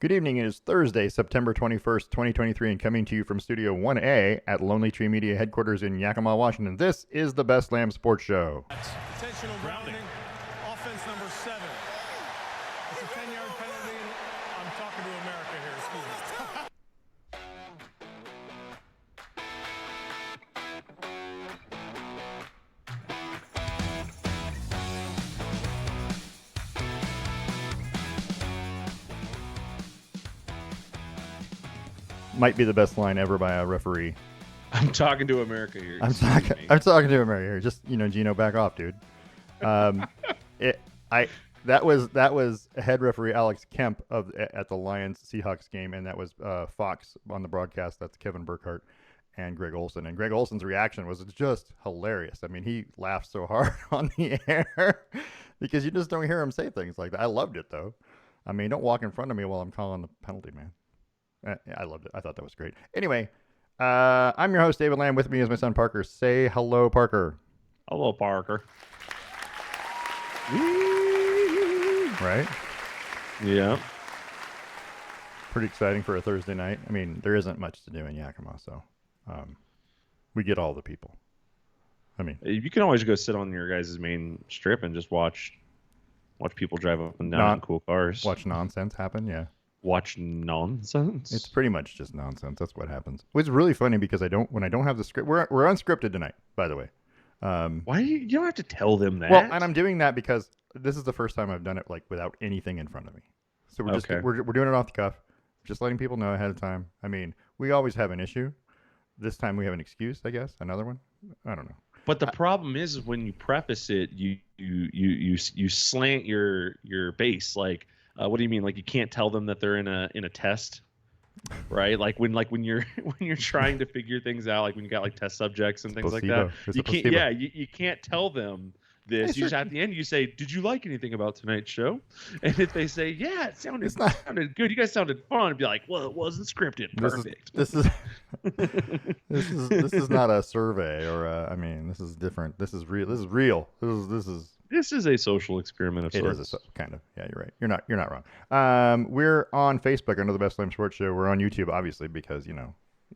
Good evening. It is Thursday, September 21st, 2023, and coming to you from Studio 1A at Lonely Tree Media headquarters in Yakima, Washington. This is the Best Lamm Sports Show. Intentional grounding, offense number 7. It's a 10-yard penalty. I'm talking to America here, excuse me. Might be the best line ever by a referee. I'm talking to America here. I'm talking to him right here. Just, Gino, back off, dude. That was head referee Alex Kemp at the Lions Seahawks game, and that was Fox on the broadcast. That's Kevin Burkhardt and Greg Olson. And Greg Olson's reaction was just hilarious. I mean, he laughed so hard on the air because you just don't hear him say things like that. I loved it though. I mean, don't walk in front of me while I'm calling the penalty, man. I loved it. I thought that was great. Anyway, I'm your host, David Lamm. With me is my son, Parker. Say hello, Parker. Hello, Parker. Right? Yeah. Pretty exciting for a Thursday night. I mean, there isn't much to do in Yakima, so we get all the people. I mean, You can always go sit on your guys' main strip and just watch people drive up and down in cool cars. Watch nonsense happen, yeah. Watch nonsense. It's pretty much just nonsense. That's what happens. It's really funny because when I don't have the script, we're unscripted tonight, by the way. Why you don't have to tell them that? Well, and I'm doing that because this is the first time I've done it like without anything in front of me. So we're doing it off the cuff, just letting people know ahead of time. I mean, we always have an issue. This time we have an excuse, I guess. Another one. I don't know. But the problem is when you preface it, you slant your base. Like, what do you mean? Like you can't tell them that they're in a test, right? Like when you're trying to figure things out, like when you got like test subjects and things like that. You can't. Yeah, you can't tell them this. You just at the end you say, "Did you like anything about tonight's show?" And if they say, "Yeah, it sounded good. You guys sounded fun," it'd be like, "Well, it wasn't scripted. Perfect." This is not a survey or I mean, this is different. This is real. This is real. This is a social experiment of sorts. It is kind of. Yeah, you're right. You're not wrong. We're on Facebook under the Best Lamm Sports Show. We're on YouTube, obviously, because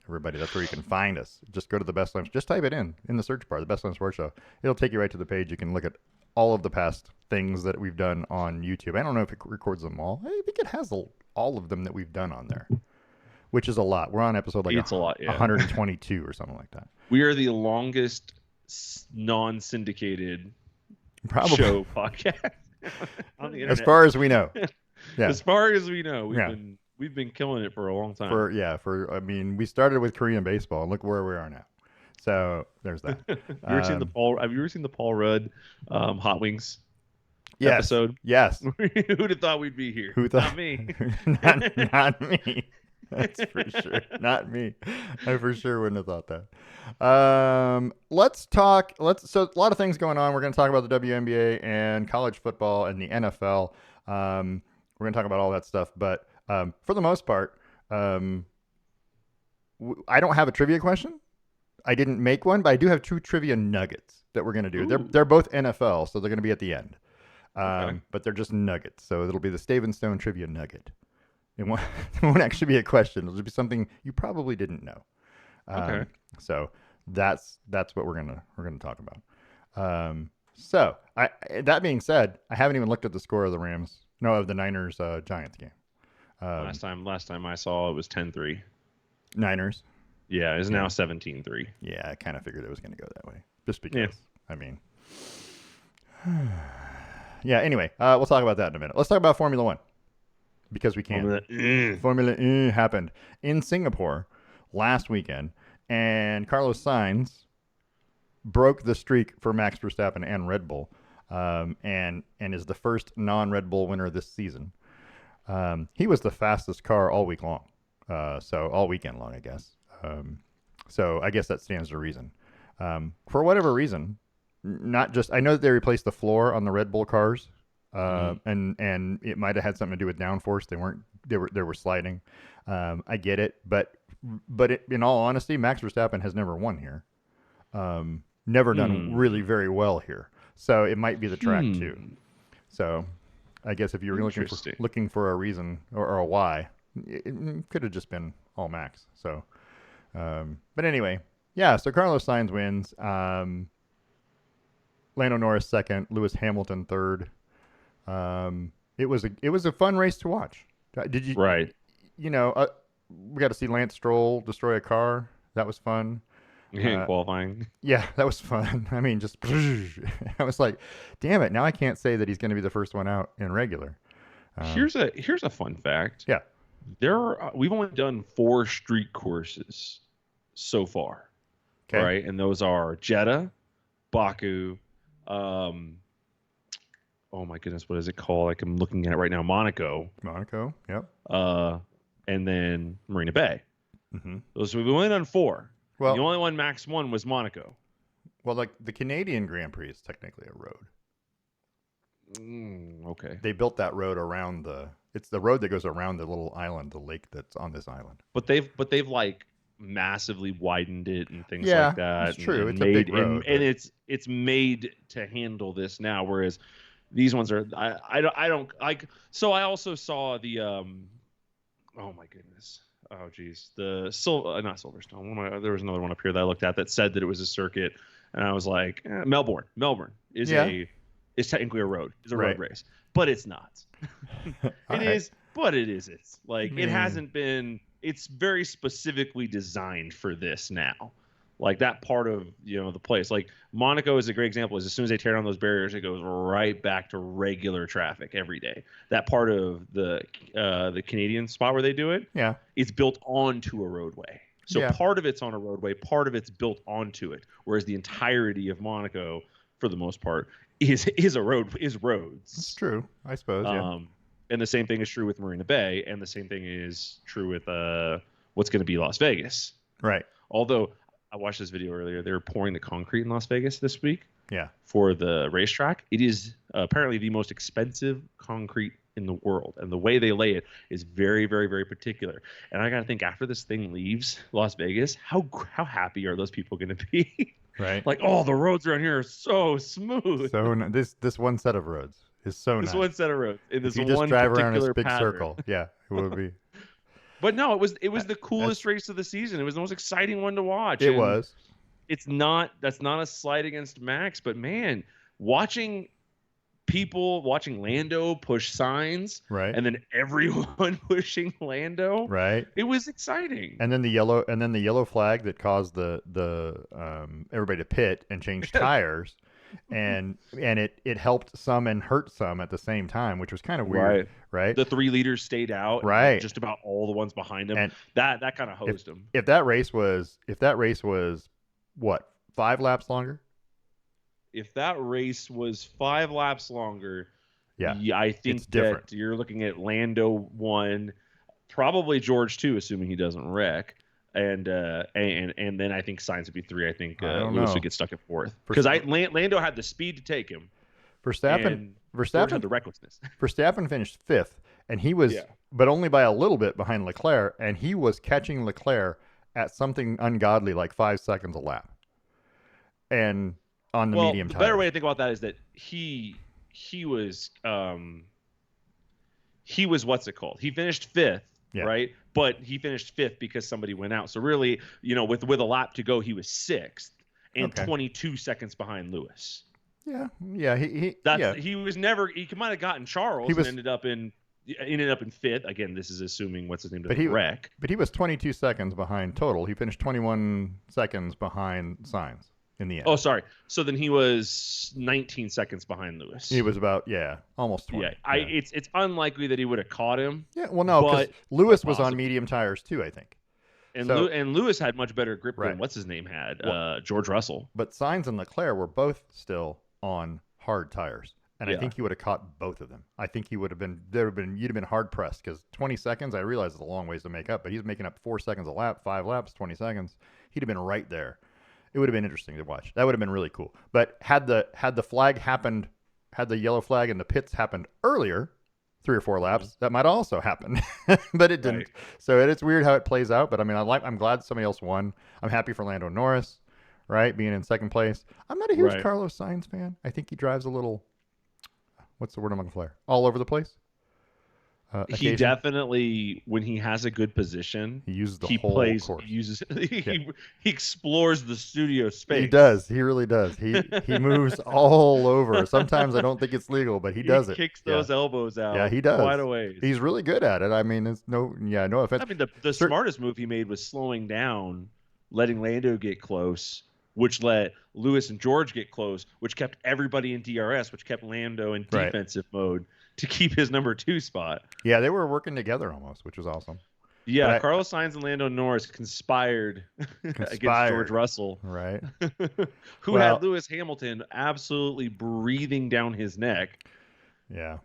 everybody. That's where you can find us. Just go to the Best Lamm. Just type it in the search bar, the Best Lamm Sports Show. It'll take you right to the page. You can look at all of the past things that we've done on YouTube. I don't know if it records them all. I think it has all of them that we've done on there, which is a lot. We're on episode like 122 or something like that. We are the longest non-syndicated show podcast on the internet. As far as we know. Yeah. As far as we know, we've been killing it for a long time. I mean, we started with Korean baseball and look where we are now. So there's that. Have you ever seen the Paul Rudd Hot Wings episode? Yes. Who'd have thought we'd be here? Not me. not me. That's for sure. Not me. I for sure wouldn't have thought that. So a lot of things going on. We're going to talk about the WNBA and college football and the NFL. We're going to talk about all that stuff. But for the most part, I don't have a trivia question. I didn't make one, but I do have 2 trivia nuggets that we're going to do. They're both NFL, so they're going to be at the end. But they're just nuggets. So it'll be the Stave and Stone trivia nugget. It won't actually be a question. It'll just be something you probably didn't know. Okay. So that's what we're gonna talk about. So that being said, I haven't even looked at the score of the Niners Giants game. Last time I saw it was 10-3. Niners. Yeah, it's now 17-3. Yeah, I kind of figured it was gonna go that way, just because. Yeah. I mean, yeah. Anyway, we'll talk about that in a minute. Let's talk about Formula One. Because we can. Formula 1 happened in Singapore last weekend, and Carlos Sainz broke the streak for Max Verstappen and Red Bull, and is the first non-Red Bull winner this season. He was the fastest car all week long, so all weekend long, I guess. So I guess that stands to reason. For whatever reason, not just I know that they replaced the floor on the Red Bull cars. And it might have had something to do with downforce. They were sliding. I get it, but in all honesty, Max Verstappen has never won here. Never done really very well here. So it might be the track too. So I guess if you were looking for a reason or a why, It could have just been all Max. So, but anyway, yeah. So Carlos Sainz wins. Lando Norris second. Lewis Hamilton third. It was a fun race to watch. Did you? Right. You know, we got to see Lance Stroll destroy a car. That was fun. In qualifying. Yeah, that was fun. I mean, just I was like, damn it! Now I can't say that he's going to be the first one out in regular. Here's a fun fact. Yeah. We've only done 4 street courses so far. Okay. Right, and those are Jeddah, Baku, oh my goodness, what is it called? Like I'm looking at it right now, Monaco. Yep. And then Marina Bay. Mm-hmm. So we've only done 4. Well, the only one Max won was Monaco. Well, like the Canadian Grand Prix is technically a road. Okay. They built that road around it's the road that goes around the little island, the lake that's on this island. But they've like massively widened it and things yeah, like that. It's true. And it's a big road. And it's made to handle this now, whereas these ones are I don't like. So I also saw the oh my goodness. Oh geez, the not Silverstone. There was another one up here that I looked at that said that it was a circuit, and I was like, Melbourne is technically a road. It's a road race, but it's not. It is, but it isn't. Like it hasn't been. It's very specifically designed for this now. Like that part of the place. Like Monaco is a great example. Is as soon as they tear down those barriers, it goes right back to regular traffic every day. That part of the Canadian spot where they do it, it's built onto a roadway. So part of it's on a roadway, part of it's built onto it. Whereas the entirety of Monaco, for the most part, is roads. It's true, I suppose. Yeah. And the same thing is true with Marina Bay, and the same thing is true with what's going to be Las Vegas. Right. Although I watched this video earlier, they were pouring the concrete in Las Vegas this week. Yeah. For the racetrack, it is apparently the most expensive concrete in the world, and the way they lay it is very, very, very particular. And I got to think, after this thing leaves Las Vegas, how happy are those people going to be? Right. Like, oh, the roads around here are so smooth. So this one set of roads is so nice. This one set of roads in this one one drive around particular this big pattern. circle. Yeah, it would be. But no, it was the coolest race of the season. It was the most exciting one to watch. It was. That's not a slight against Max, but man, watching Lando push Sainz, right, and then everyone pushing Lando, right, it was exciting. And then the yellow flag that caused the everybody to pit and change tires, and it helped some and hurt some at the same time, which was kind of weird, right? The 3 leaders stayed out, right? Just about all the ones behind them, and that kind of hosed them. If that race was what, 5 laps longer? If that race was 5 laps longer, I think that you're looking at Lando 1, probably George 2, assuming he doesn't wreck, and then I think Sainz would be 3. I think Lewis would get stuck at 4th because Lando had the speed to take him. Verstappen had the recklessness. Verstappen finished 5th, and he was, but only by a little bit behind Leclerc, and he was catching Leclerc at something ungodly like 5 seconds a lap, and on the medium tire. The better way to think about that is that he was what's it called? He finished 5th, right? But he finished 5th because somebody went out. So really, with a lap to go, he was 6th and 22 seconds behind Lewis. Yeah. He might have gotten Charles and ended up in 5th. Again, this is assuming what's his name doesn't wreck. But he was 22 seconds behind total. He finished 21 seconds behind Sainz in the end. Oh, sorry. So then he was 19 seconds behind Lewis. He was about almost 20. It's unlikely that he would have caught him. Yeah, well, no, because Lewis was on medium tires too, I think. And Lewis had much better grip than what's his name had, George Russell. But Sainz and Leclerc were both still on hard tires. And I think he would have caught both of them. I think you'd have been hard pressed, because 20 seconds, I realize it's a long ways to make up, but he's making up 4 seconds a lap, 5 laps, 20 seconds. He'd have been right there. It would have been interesting to watch. That would have been really cool. But had the flag happened, had the yellow flag in the pits happened earlier, 3 or 4 laps, that might also happen, but it didn't. Right. So it's weird how it plays out. But I mean, I'm glad somebody else won. I'm happy for Lando Norris, right, being in second place. I'm not a huge Carlos Sainz fan. I think he drives a little, what's the word I'm looking for? All over the place. He occasion. definitely, when he has a good position, He uses the he whole plays, course. uses, Yeah. he explores the studio He space. does. He really does. He moves all over. Sometimes I don't think it's legal, but he He does it. kicks Yeah. those elbows Yeah, out he quite does. a ways. He's really good at it. I mean, it's no offense. I mean, the smartest move he made was slowing down, letting Lando get close, which let Lewis and George get close, which kept everybody in DRS, which kept Lando in Right. defensive mode to keep his number 2 spot. Yeah, they were working together almost, which was awesome. Yeah, Carlos Sainz and Lando Norris conspired against George Russell, right? who had Lewis Hamilton absolutely breathing down his neck. Yeah.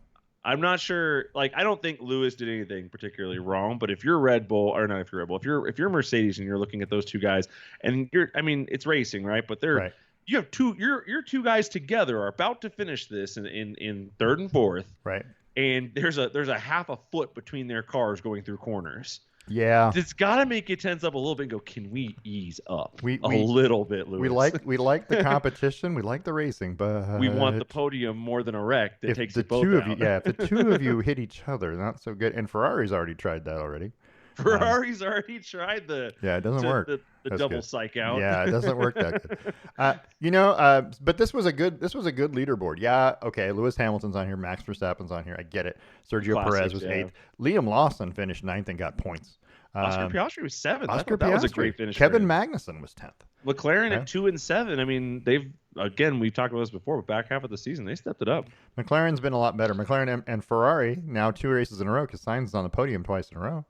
I'm not sure. Like, I don't think Lewis did anything particularly wrong. But if you're Red Bull, or not, if you're Red Bull, if you're Mercedes and you're looking at those two guys, and I mean, it's racing, right? But right. you have your two guys together are about to finish this in third and fourth, right? And there's a half a foot between their cars going through corners. Yeah, it's got to make you tense up a little bit and go, can we ease up a little bit, Lewis? We like the competition, we like the racing, but we want the podium more than a wreck that takes the both two out. of you, if the two of you hit each other, not so good. And Ferrari's already tried that already. Ferrari's already tried the it doesn't work. The double good. Psych out. Yeah, it doesn't work that good. But this was a good leaderboard. Yeah, okay. Lewis Hamilton's on here. Max Verstappen's on here. I get it. Sergio Perez was 8th. Liam Lawson finished 9th and got points. Oscar Piastri was 7th. Oscar that was a great finish. Kevin Magnussen was 10th. McLaren at 2 and 7. I mean, we've talked about this before, but back half of the season they stepped it up. McLaren's been a lot better. McLaren and Ferrari now 2 races in a row because Sainz is on the podium twice in a row.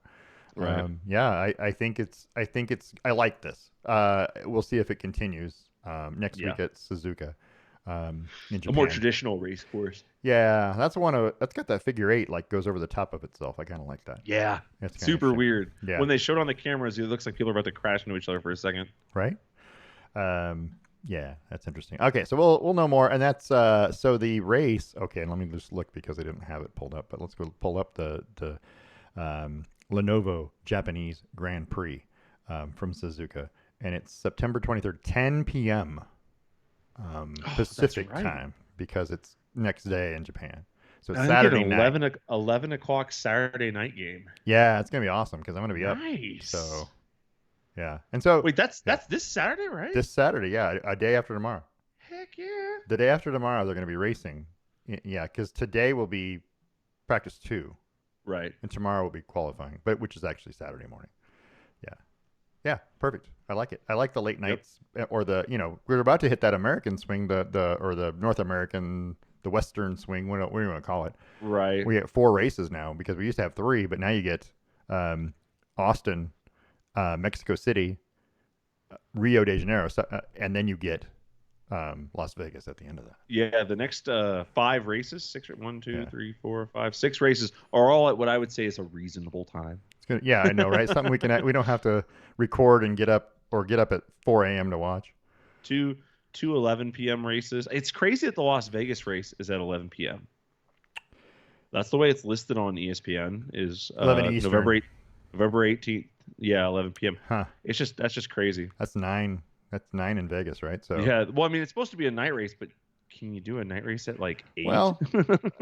Right. I think I like this. We'll see if it continues next week at Suzuka. In Japan. A more traditional race course. Yeah, that's got that figure 8 like goes over the top of itself. I kind of like that. Yeah, it's super weird. Yeah. When they showed on the cameras, it looks like people are about to crash into each other for a second. Right. Yeah, that's interesting. Okay, so we'll know more, and that's so the race. Okay, let me just look because I didn't have it pulled up, but let's go pull up the Lenovo Japanese Grand Prix from Suzuka, and it's September 23rd, 10 p.m. Pacific time because it's next day in Japan. So it's Saturday night. 11 o'clock Saturday night game. Yeah, it's going to be awesome because I'm going to be up. Nice. So, yeah. And so. Wait, that's this Saturday, right? This Saturday, yeah. A day after tomorrow. Heck yeah. The day after tomorrow, they're going to be racing. Yeah, because today will be practice 2. Right. And tomorrow will be qualifying, which is actually Saturday morning. Yeah. Yeah, perfect. I like it. I like the late nights or we're about to hit that American swing, or the North American, the Western swing, what do you want to call it? Right. We get 4 races now because we used to have 3, but now you get Austin, Mexico City, Rio de Janeiro, and then you get Las Vegas at the end of that. Yeah, the next 5 races, 6 6 races are all at what I would say is a reasonable time. Yeah, I know, right? Something we don't have to record and get up at 4 a.m. to watch. 2 11 p.m. races. It's crazy that the Las Vegas race is at 11 p.m. That's the way it's listed on ESPN. Is 11 Eastern. November 18th. Yeah, 11 p.m. Huh. That's just crazy. That's 9. That's 9 in Vegas, right? So yeah. Well, I mean, it's supposed to be a night race, but can you do a night race at like 8? Well,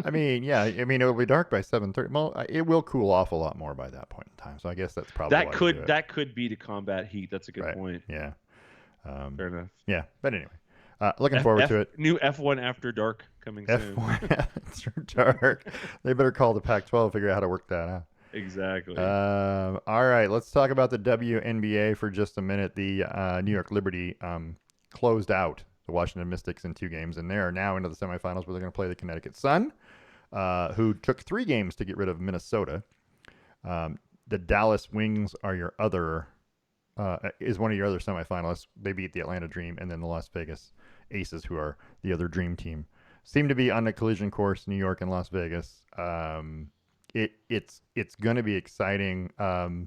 I mean, yeah. I mean, it'll be dark by 7:30. Well, it will cool off a lot more by that point in time. So I guess that's probably that could be to combat heat. That's a good point. Yeah. Fair enough. Yeah, but anyway, looking forward to it. New F1 After Dark coming soon. F1 After Dark. They better call the Pac-12 figure out how to work that out. Exactly. All right, let's talk about the WNBA for just a minute. The New York Liberty closed out the Washington Mystics in 2 games, and they are now into the semifinals where they're going to play the Connecticut Sun, who took 3 games to get rid of Minnesota. The Dallas Wings are your other is one of your other semifinalists. They beat the Atlanta Dream, and then the Las Vegas Aces, who are the other Dream team, seem to be on a collision course. New York and Las Vegas. It's going to be exciting.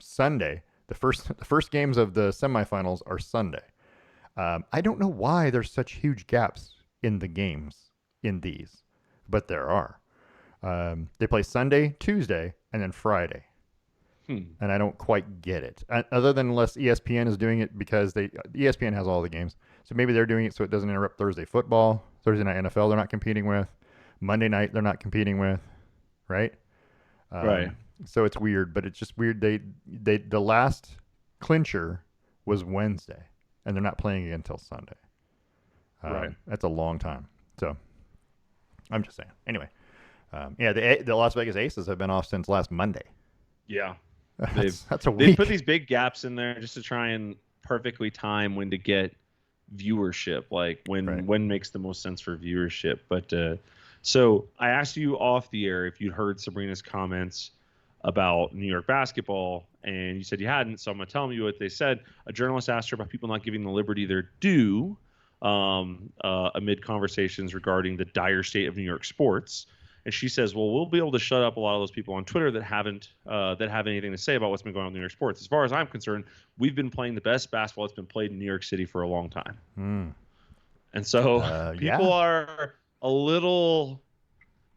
Sunday, the first games of the semifinals are Sunday. I don't know why there's such huge gaps in the games in these, but there are. They play Sunday, Tuesday, and then Friday. And I don't quite get it. Other than unless ESPN is doing it because ESPN has all the games. So maybe they're doing it so it doesn't interrupt Thursday football. Thursday night NFL they're not competing with. Monday night they're not competing with, right? Right. So it's weird, but it's just weird. The last clincher was Wednesday, and they're not playing again until Sunday. Right. That's a long time. So I'm just saying. Anyway, the Las Vegas Aces have been off since last Monday. Yeah. That's a week. They've put these big gaps in there just to try and perfectly time when to get viewership, like when makes the most sense for viewership. But so I asked you off the air if you'd heard Sabrina's comments about New York basketball, and you said you hadn't. So I'm gonna tell you what they said. A journalist asked her about people not giving the Liberty their due amid conversations regarding the dire state of New York sports. And she says, well, we'll be able to shut up a lot of those people on Twitter that have anything to say about what's been going on in New York sports. As far as I'm concerned, we've been playing the best basketball that's been played in New York City for a long time. And so people are a little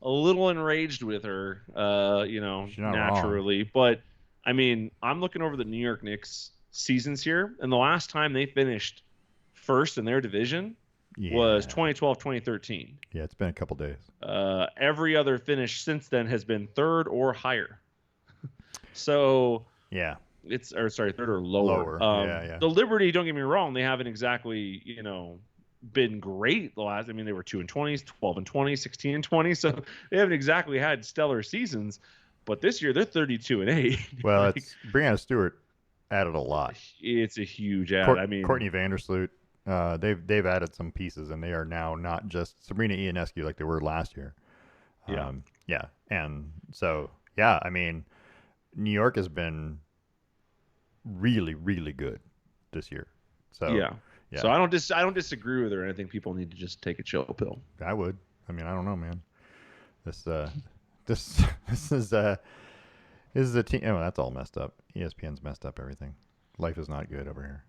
enraged with her, naturally. Wrong. But I mean, I'm looking over the New York Knicks seasons here, and the last time they finished first in their division was 2012, 2013. Yeah, it's been a couple days. Every other finish since then has been third or higher. So yeah, third or lower. The Liberty, don't get me wrong, they haven't exactly been great the last. I mean, they were 2-20, 12-20, 16-20, so they haven't exactly had stellar seasons. But this year they're 32-8. Well, it's Breanna Stewart added a lot. It's a huge add. Courtney Vandersloot. They've added some pieces, and they are now not just Sabrina Ionescu like they were last year. And so I mean, New York has been really, really good this year. So yeah. So I don't disagree with her. I think people need to just take a chill pill. I would. I mean, I don't know, man. This is a team. Oh, that's all messed up. ESPN's messed up everything. Life is not good over here.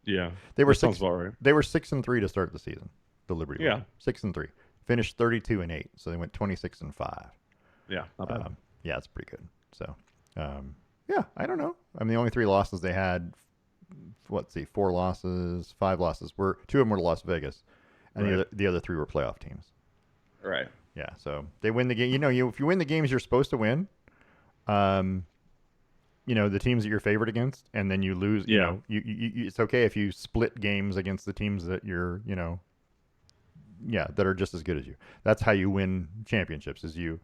Yeah, they were sounds about right. They were 6-3 to start the season. The Liberty. Yeah, 6-3. Finished 32-8, so they went 26-5. Yeah, not bad. Yeah, it's pretty good. So, I don't know. I mean, the only 3 losses they had, 4 losses, 5 losses were 2 of them were to Las Vegas, and the other 3 were playoff teams. Right. Yeah. So they win the game. If you win the games you're supposed to win, the teams that you're favored against, and then you lose. You it's okay if you split games against the teams that you're, that are just as good as you. That's how you win championships. Is you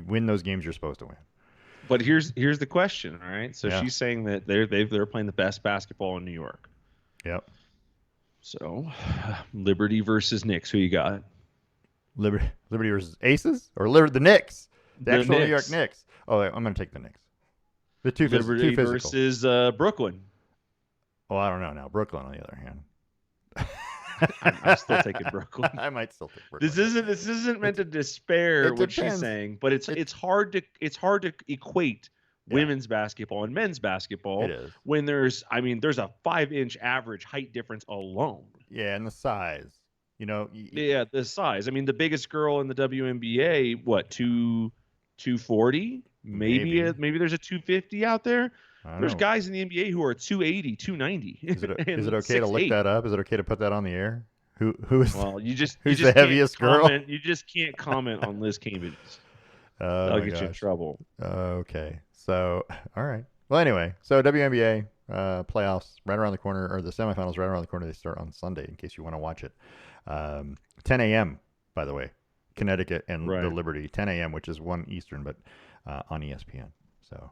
win those games you're supposed to win. But here's the question, all right? So she's saying that they're playing the best basketball in New York. Yep. So, Liberty versus Knicks. Who you got? Liberty versus Aces or the Knicks? The actual Knicks. New York Knicks. Oh, I'm going to take the Knicks. The two Liberty physical. Versus Brooklyn. Oh, I don't know now. Brooklyn, on the other hand. I'm still taking Brooklyn. I might still take Brooklyn. This isn't meant to despair what she's saying, but it's hard to equate women's basketball and men's basketball. It is. When there's a 5-inch average height difference alone. Yeah, and the size. Yeah, the size. I mean, the biggest girl in the WNBA, 240? Maybe there's a 250 out there. There's guys in the NBA who are 280, 290. Is it okay to look that up? Is it okay to put that on the air? Who is? Well, who's the heaviest girl? You just can't comment on Liz Cambridge. That'll get you in trouble. Okay. So, all right. Well, anyway, so WNBA playoffs right around the corner, or the semifinals right around the corner. They start on Sunday, in case you want to watch it. 10 a.m. by the way, Connecticut and the Liberty. 10 a.m., which is 1 Eastern, but on ESPN. So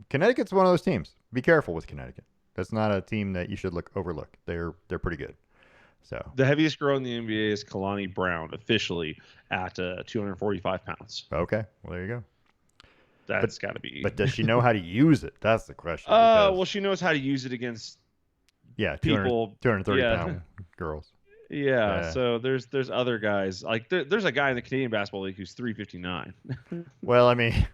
Connecticut's one of those teams. Be careful with Connecticut. That's not a team that you should overlook. They're pretty good. So the heaviest girl in the NBA is Kalani Brown, officially at 245 pounds. Okay, well there you go. That's got to be. But does she know how to use it? That's the question. Well, she knows how to use it against. Yeah, people 230 pound girls. Yeah, so there's other guys like there's a guy in the Canadian Basketball League who's 359. Well, I mean,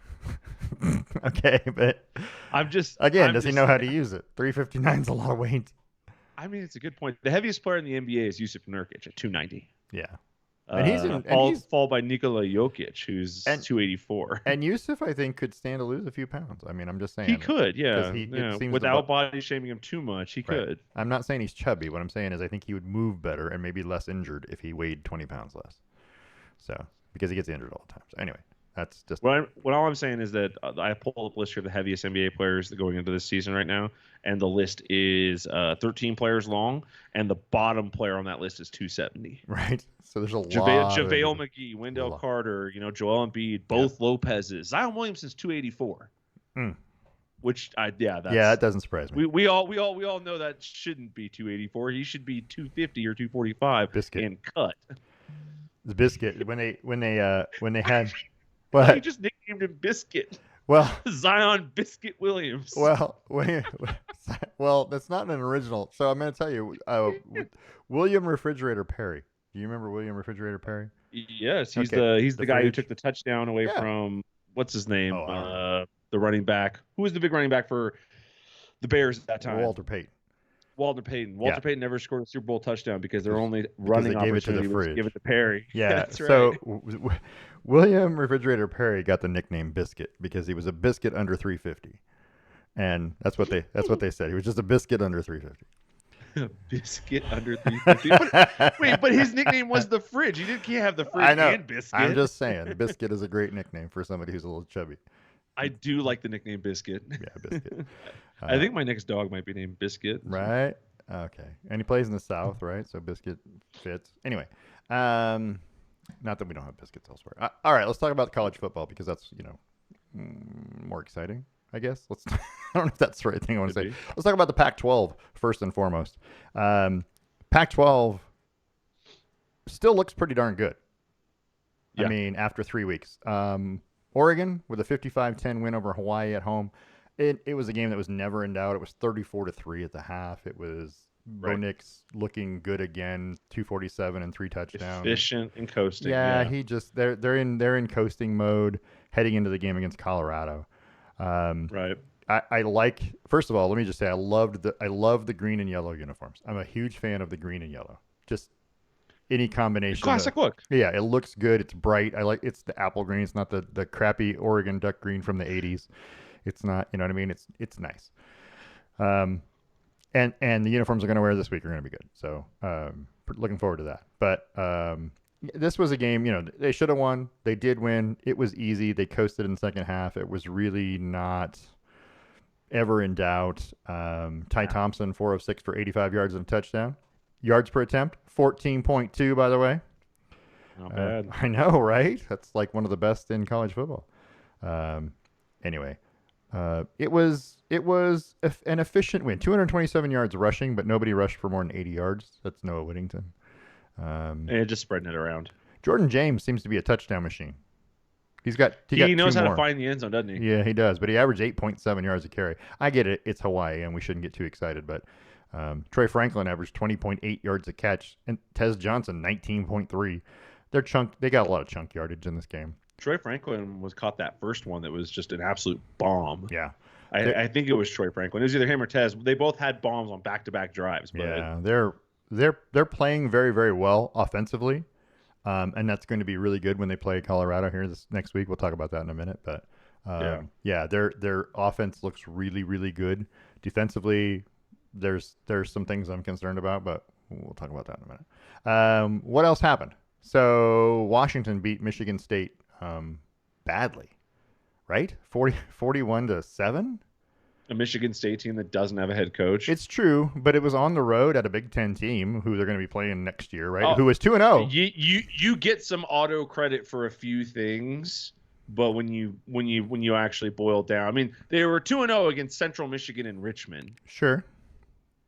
okay, but does he know how to use it? 359 is a lot of weight. I mean, it's a good point. The heaviest player in the NBA is Jusuf Nurkic at 290. Yeah, and followed by Nikola Jokic, who's 284. And Jusuf, I think, could stand to lose a few pounds. I mean, I'm just saying he could, without body shaming him too much, he could. I'm not saying he's chubby. What I'm saying is, I think he would move better and maybe less injured if he weighed 20 pounds less. So because he gets injured all the time. So anyway, That's just what all I'm saying is that I pulled up a list here of the heaviest NBA players that going into this season right now, and the list is 13 players long, and the bottom player on that list is 270. right. So there's a lot. JaVale McGee, Wendell Carter, Joel Embiid, both Lopez's. Zion Williamson's 284. Which that doesn't surprise me. We all know that shouldn't be 284. He should be 250 or 245 and cut. The Biscuit when they had. Well, you just nicknamed him Biscuit. Well, Zion Biscuit Williams. Well, that's not an original. So I'm going to tell you, William Refrigerator Perry. Do you remember William Refrigerator Perry? Yes, he's the guy who took the touchdown away from what's his name, the running back. Who was the big running back for the Bears at that time? Walter Payton. Walter Payton never scored a Super Bowl touchdown because their only running opportunity was to give it to Perry. Yeah, that's right. So William Refrigerator Perry got the nickname Biscuit because he was a biscuit under 350, and that's what they said. He was just a biscuit under 350. Biscuit under 350. But his nickname was the Fridge. Can't have the Fridge and Biscuit. I'm just saying, Biscuit is a great nickname for somebody who's a little chubby. I do like the nickname Biscuit. Yeah, Biscuit. I think my next dog might be named Biscuit. Right. Okay. And he plays in the South, right? So Biscuit fits. Anyway, not that we don't have biscuits elsewhere. All right, let's talk about college football because that's more exciting, I guess. I don't know if that's the right thing I want to say. Let's talk about the Pac-12 first and foremost. Pac-12 still looks pretty darn good. Yeah. I mean, after 3 weeks. Oregon with a 55-10 win over Hawaii at home. It was a game that was never in doubt. It was 34-3 at the half. It was Bo Nix looking good again, 247 and 3 touchdowns. Efficient and coasting. Yeah, he just they're in coasting mode heading into the game against Colorado. Right. I like, first of all, let me just say I love the green and yellow uniforms. I'm a huge fan of the green and yellow. Just any combination. Classic look. Yeah, it looks good. It's bright. It's the apple green. It's not the crappy Oregon duck green from the 80s. It's not, you know what I mean? It's nice. And the uniforms are going to wear this week are going to be good. So looking forward to that. But this was a game, they should have won. They did win. It was easy. They coasted in the second half. It was really not ever in doubt. Ty Thompson, 4 of 6 for 85 yards and a touchdown. Yards per attempt, 14.2, by the way. Not bad. I know, right? That's like one of the best in college football. Anyway, it was an efficient win. 227 yards rushing, but nobody rushed for more than 80 yards. That's Noah Whittington. And just spreading it around. Jordan James seems to be a touchdown machine. He knows how to find the end zone, doesn't he? Yeah, he does. But he averaged 8.7 yards a carry. I get it. It's Hawaii, and we shouldn't get too excited. But Troy Franklin averaged 20.8 yards a catch, and Tez Johnson 19.3. They got a lot of chunk yardage in this game. Troy Franklin caught that first one that was just an absolute bomb. Yeah. I think it was Troy Franklin. It was either him or Tez. They both had bombs on back-to-back drives. But yeah, they're playing very, very well offensively. And that's going to be really good when they play Colorado here this next week. We'll talk about that in a minute. But their offense looks really, really good. Defensively, there's some things I'm concerned about, but we'll talk about that in a minute. What else happened? So Washington beat Michigan State badly, right? 41-7. A Michigan State team that doesn't have a head coach. It's true, but it was on the road at a Big Ten team who they're going to be playing next year, right? Who was 2-0. You get some auto credit for a few things, but when you actually boil down, I mean, they were 2-0 against Central Michigan and Richmond. Sure.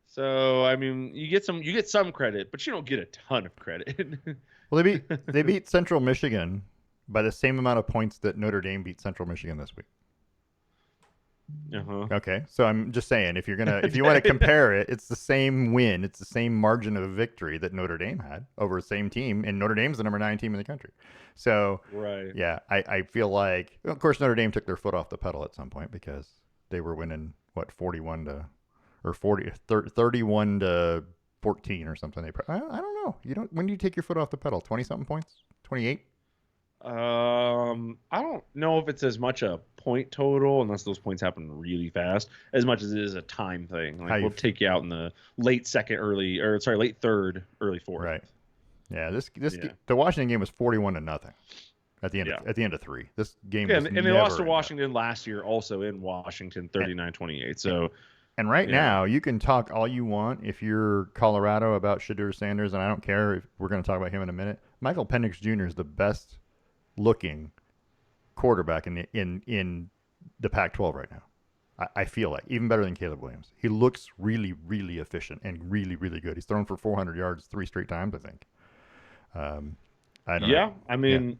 So I mean, you get some credit, but you don't get a ton of credit. Well, they beat Central Michigan by the same amount of points that Notre Dame beat Central Michigan this week. Uh-huh. Okay, so I'm just saying if you want to compare it, it's the same win, it's the same margin of victory that Notre Dame had over the same team, and Notre Dame's the number 9 team in the country. So right, yeah, I feel like, of course, Notre Dame took their foot off the pedal at some point because they were winning 31 to 14 or something. I don't know. When do you take your foot off the pedal? 20 something points? 28? I don't know if it's as much a point total, unless those points happen really fast, as much as it is a time thing. Like we'll take you out in the late third, early fourth. Right. Yeah. The Washington game was 41-0. at the end of 3. This game yeah, was and they never lost to in Washington last year, also in Washington, 39-28. So, and right now, you can talk all you want if you're Colorado about Shedeur Sanders, and I don't care if we're going to talk about him in a minute. Michael Penix Jr. is the best looking quarterback in the Pac-12 right now. I feel like even better than Caleb Williams. He looks really, really efficient and really, really good. He's thrown for 400 yards 3 straight times, I think. I don't know. I mean,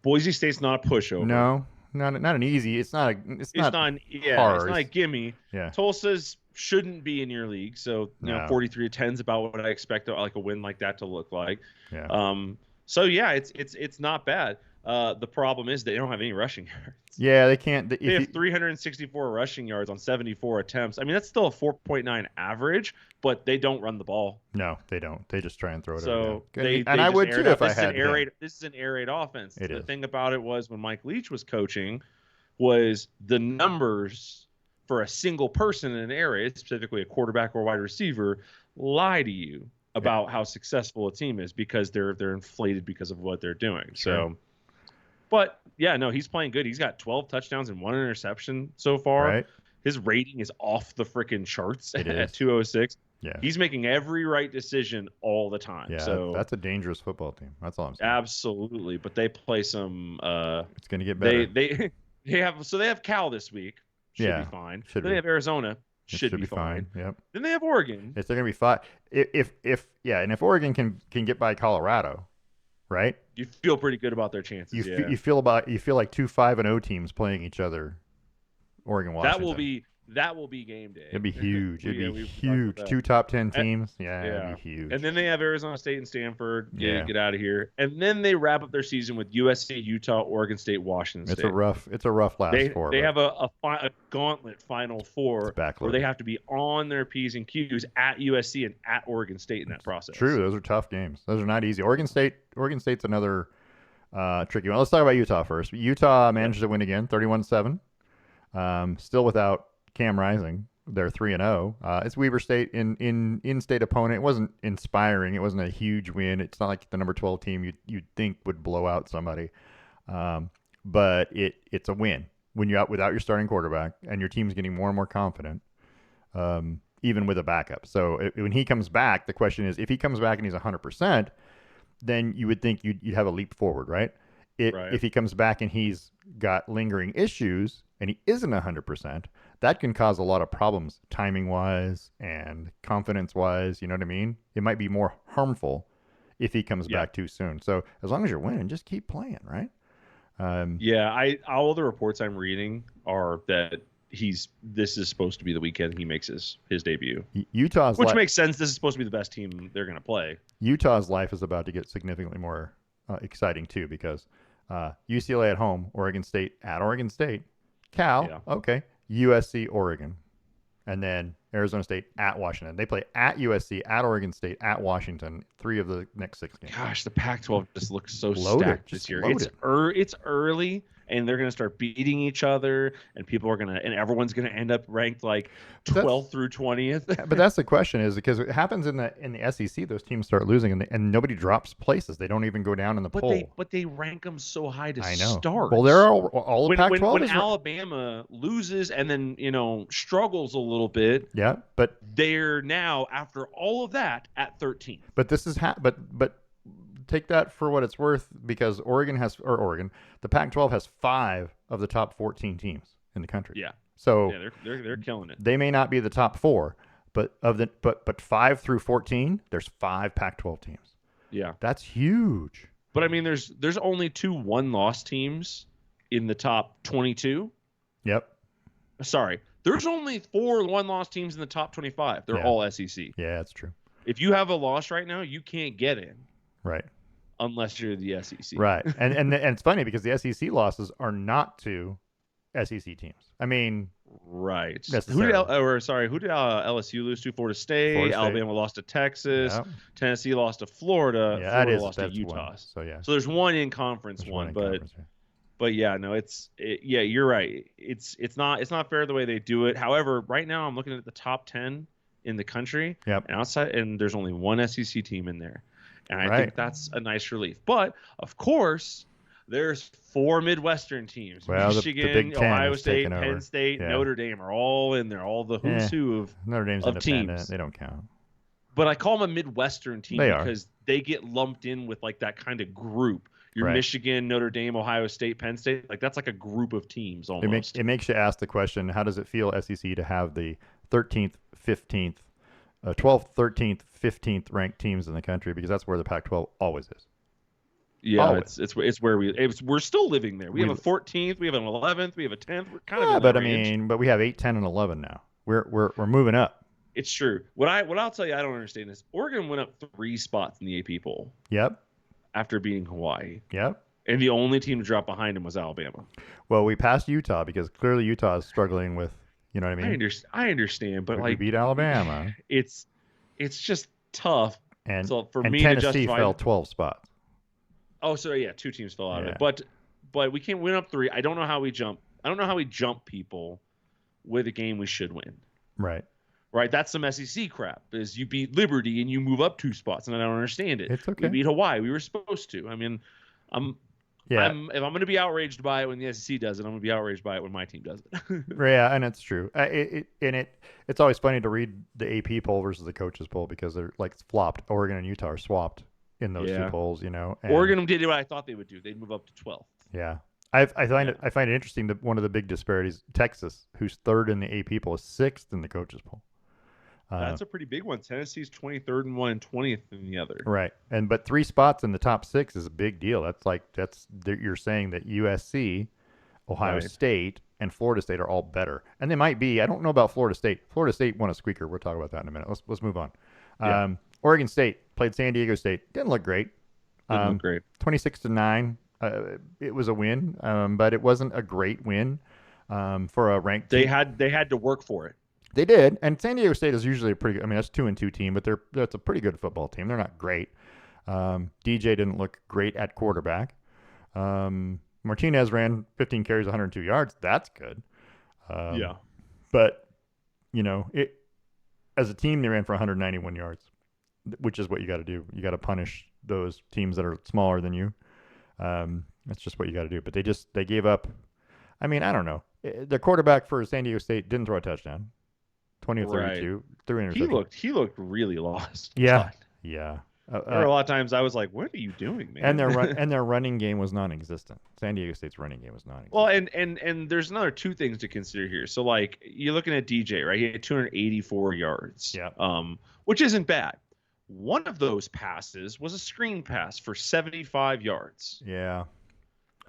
Boise State's not a pushover. No, not an easy. It's not hard. It's not a gimme. Yeah. Tulsa's shouldn't be in your league, so 43-10 is about what I expect like a win like that to look like. Yeah. So yeah, it's not bad. The problem is they don't have any rushing yards. Yeah, they can't. They have 364 rushing yards on 74 attempts. I mean, that's still a 4.9 average, but they don't run the ball. No, they don't. They just try and throw it. So I would too if I had. This is an air raid offense. The thing about it was when Mike Leach was coaching, was the numbers for a single person in an air raid, specifically a quarterback or wide receiver, lie to you about how successful a team is because they're inflated because of what they're doing. Sure. So. But, yeah, no, he's playing good. He's got 12 touchdowns and 1 interception so far. Right. His rating is off the freaking charts at 206. Yeah. He's making every right decision all the time. Yeah, so that's a dangerous football team. That's all I'm saying. Absolutely. But they play some it's going to get better. They have Cal this week. Should be fine. Then they have Arizona. Should be fine. Yep. Then they have Oregon. They're going to be fine. If Oregon can get by Colorado, right? You feel pretty good about their chances. You feel like 2 5-0 teams playing each other. Oregon, Washington. That will be game day. It'd be huge. It'd be huge. 2 top 10 teams. It'd be huge. And then they have Arizona State and Stanford. Get out of here. And then they wrap up their season with USC, Utah, Oregon State, Washington State. It's a rough last 4. They have a gauntlet Final 4 where they have to be on their P's and Q's at USC and at Oregon State in that process. True. Those are tough games. Those are not easy. Oregon State's another tricky one. Let's talk about Utah first. Utah managed to win again, 31-7. Still without Cam Rising. They're 3-0. It's Weber State in-state opponent. It wasn't inspiring. It wasn't a huge win. It's not like the number 12 team you'd think would blow out somebody. But it's a win when you're out without your starting quarterback and your team's getting more and more confident, even with a backup. So when he comes back, the question is, if he comes back and he's 100%, then you would think you'd have a leap forward, right? If he comes back and he's got lingering issues and he isn't 100%, that can cause a lot of problems timing-wise and confidence-wise. You know what I mean? It might be more harmful if he comes back too soon. So as long as you're winning, just keep playing, right? All the reports I'm reading are that this is supposed to be the weekend he makes his debut. Which makes sense. This is supposed to be the best team they're going to play. Utah's life is about to get significantly more exciting too, because UCLA at home, Oregon State at Oregon State, Cal, okay, USC, Oregon, and then Arizona State at Washington. They play at USC, at Oregon State, at Washington, 3 of the next 6 games. Gosh, the Pac-12 just looks so stacked this year. It's early, and they're going to start beating each other, and everyone's going to end up ranked like 12th through 20th. But that's the question, is because it happens in the SEC. Those teams start losing, and nobody drops places. They don't even go down in the poll. But they rank them so high to start. Well, they're all Pac-12 when Alabama loses and then struggles a little bit. Yeah, but they're now, after all of that, at 13. But this is but take that for what it's worth, because the Pac-12 has 5 of the top 14 teams in the country. Yeah. So they're killing it. They may not be the top 4, but 5 through 14, there's 5 Pac-12 teams. Yeah. That's huge. But I mean, there's only 2 1-loss teams in the top 22. Yep. Sorry. There's only 4 1-loss teams in the top 25. They're all SEC. Yeah, that's true. If you have a loss right now, you can't get in. Right. Unless you're the SEC. Right. And it's funny because the SEC losses are not to SEC teams. I mean, right. Who did LSU lose to? Florida State. Alabama lost to Texas. Yep. Tennessee lost to Florida. Yeah, Florida lost to Utah. So there's one in conference one, but yeah, no, you're right. It's not fair the way they do it. However, right now I'm looking at the top 10 in the country. Yep. And there's only one SEC team in there. And I think that's a nice relief. But of course, There's 4 Midwestern teams. Well, the Michigan, Big Ten Ohio is State, taking over. Penn State, Yeah. Notre Dame are all in there. All the who's who of Notre Dame's of independent. teams. They don't count. But I call them a Midwestern team They are. because they get lumped in with like that kind of group. Your Right. Michigan, Notre Dame, Ohio State, Penn State, like that's like a group of teams almost. It makes you ask the question: how does it feel, SEC, to have the 13th, 15th, 12th, 13th, 15th ranked teams in the country? Because that's where the Pac-12 always is. Yeah, always. it's where we're still living there. We have a 14th, we have an 11th, we have a 10th. We're kind of in but that range. but we have 8, 10, and 11 now. We're moving up. It's true. What I'll tell you, I don't understand this. Oregon went up 3 spots in the AP poll. Yep. After beating Hawaii. Yep. And the only team to drop behind him was Alabama. Well, we passed Utah because clearly Utah is struggling with, you know what I mean? I understand, but we beat Alabama. It's just tough. And so for and me Tennessee to justify, fell 12 spots. Oh, so yeah, 2 teams fell out of it. But we can't win up 3. I don't know how we jump. I don't know how we jump people with a game we should win. Right. Right, that's some SEC crap. Is you beat Liberty and you move up 2 spots, and I don't understand it. It's okay. We beat Hawaii. We were supposed to. I mean, if I'm going to be outraged by it when the SEC does it, I'm going to be outraged by it when my team does it. Yeah, and it's true. It's always funny to read the AP poll versus the coaches poll because they're like flopped. Oregon and Utah are swapped in those 2 polls. You know, and Oregon did what I thought they would do. They'd move up to 12th. Yeah. I find it interesting that one of the big disparities, Texas, who's 3rd in the AP poll, is 6th in the coaches poll. That's a pretty big one. Tennessee's 23rd in one and 20th in the other. Right, but 3 spots in the top 6 is a big deal. You're saying that USC, Ohio State, and Florida State are all better, and they might be. I don't know about Florida State. Florida State won a squeaker. We'll talk about that in a minute. Let's move on. Yeah. Oregon State played San Diego State. Didn't look great. 26-9. It was a win, but it wasn't a great win for a ranked team. They had to work for it. They did, and San Diego State is usually a pretty good. I mean, that's 2-2 team, but that's a pretty good football team. They're not great. DJ didn't look great at quarterback. Martinez ran 15 carries, 102 yards. That's good. But as a team, they ran for 191 yards, which is what you got to do. You got to punish those teams that are smaller than you. That's just what you got to do. But they gave up. I mean, I don't know. The quarterback for San Diego State didn't throw a touchdown. 20 of 32, 3 interceptions. He looked really lost. Yeah. Yeah. There were a lot of times I was like, "What are you doing, man?" And their running game was non-existent. San Diego State's running game was non-existent. Well, and there's another 2 things to consider here. So like you're looking at DJ, right? He had 284 yards. Yeah. Which isn't bad. One of those passes was a screen pass for 75 yards. Yeah.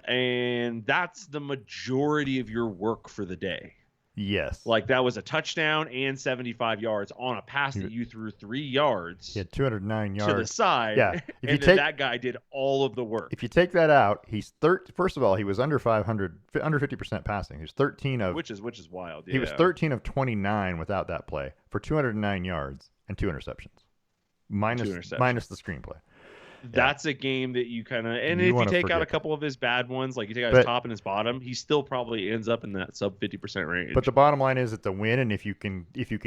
And that's the majority of your work for the day. Yes. Like that was a touchdown and 75 yards on a pass that you threw 3 yards. He had 209 yards to the side. Yeah. And then that guy did all of the work. If you take that out, he's first of all, he was under 50% passing. He was 13 of which is wild. Yeah. He was 13 of 29 without that play for 209 yards and 2 interceptions. Minus the screenplay. That's a game that you kind of, and if you take out a couple of his bad ones, like you take out his top and his bottom, he still probably ends up in that sub 50% range. But the bottom line is it's a win, and if you can